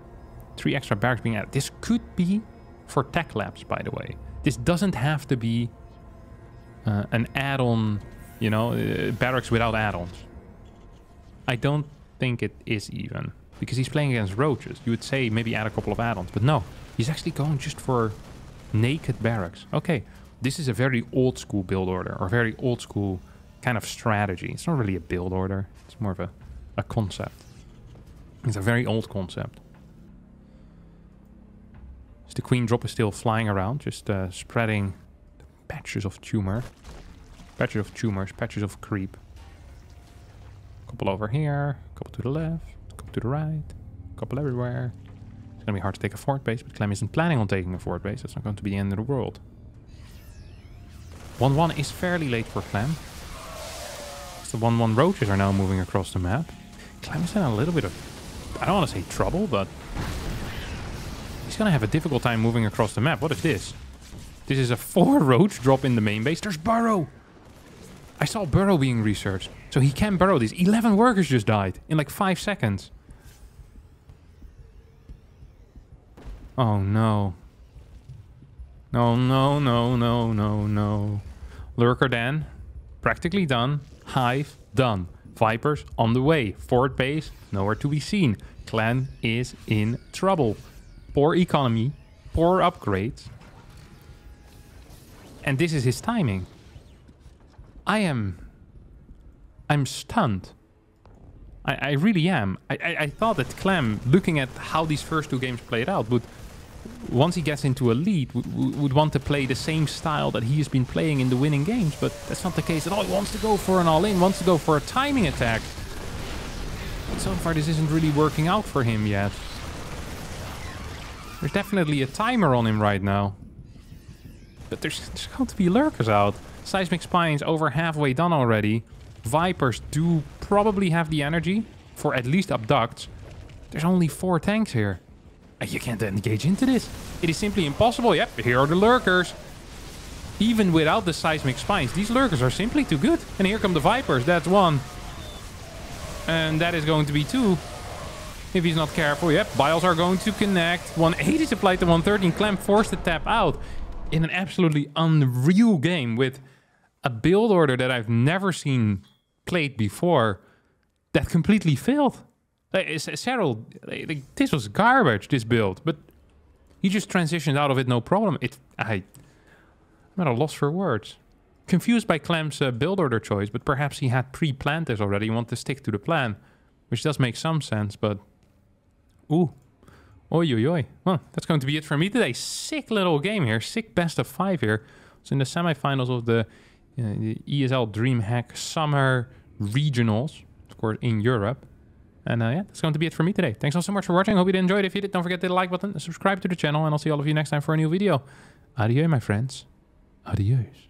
3 extra barracks being added. This could be for tech labs, by the way. This doesn't have to be an add-on, you know, barracks without add-ons. I don't think it is even, because he's playing against roaches. You would say maybe add a couple of add-ons, but no, he's actually going just for naked barracks. Okay, this is a very old school build order, or very old school kind of strategy. It's not really a build order. It's more of a concept. It's a very old concept. So the queen drop is still flying around, just spreading patches of tumor. Patches of tumors, patches of creep. Couple over here, couple to the left, couple to the right, couple everywhere. It's gonna be hard to take a fort base, but Clem isn't planning on taking a fort base. That's not going to be the end of the world. 1-1 is fairly late for Clem. The 1-1 roaches are now moving across the map. Clem's in a little bit of, I don't want to say trouble, but he's gonna have a difficult time moving across the map. What is this? This is a 4 roach drop in the main base. There's burrow. I saw burrow being researched. So he can burrow these. 11 workers just died in like 5 seconds. Oh no. No, no, no, no, no, no. Lurker den. Practically done. Hive done. Vipers on the way. Fort base nowhere to be seen. Clan is in trouble. Poor economy. Poor upgrades. And this is his timing. I'm stunned. I really am. I thought that Clem, looking at how these first 2 games played out, would, once he gets into a lead, would want to play the same style that he has been playing in the winning games. But that's not the case at all. He wants to go for an all-in, wants to go for a timing attack. But so far, this isn't really working out for him yet. There's definitely a timer on him right now. But there's going to be lurkers out. Seismic Spines over halfway done already. Vipers do probably have the energy for at least abducts. There's only 4 tanks here. And you can't engage into this. It is simply impossible. Yep, here are the lurkers. Even without the Seismic Spines, these lurkers are simply too good. And here come the Vipers. That's 1. And that is going to be 2. If he's not careful. Yep, bios are going to connect. 180 supplied to 113. Clem forced to tap out in an absolutely unreal game with a build order that I've never seen played before that completely failed. Serral, this was garbage, this build, but he just transitioned out of it no problem. I'm at a loss for words. Confused by Clem's build order choice, but perhaps he had pre-planned this already. He wanted to stick to the plan, which does make some sense, but ooh. Oi, oi, oi. Well, that's going to be it for me today. Sick little game here. Sick best of 5 here. So in the semifinals of the ESL DreamHack Summer Regionals, of course, in Europe. And yeah, that's going to be it for me today. Thanks all so much for watching. Hope you did enjoy it. If you did, don't forget to hit the like button and subscribe to the channel. And I'll see all of you next time for a new video. Adieu, my friends. Adios.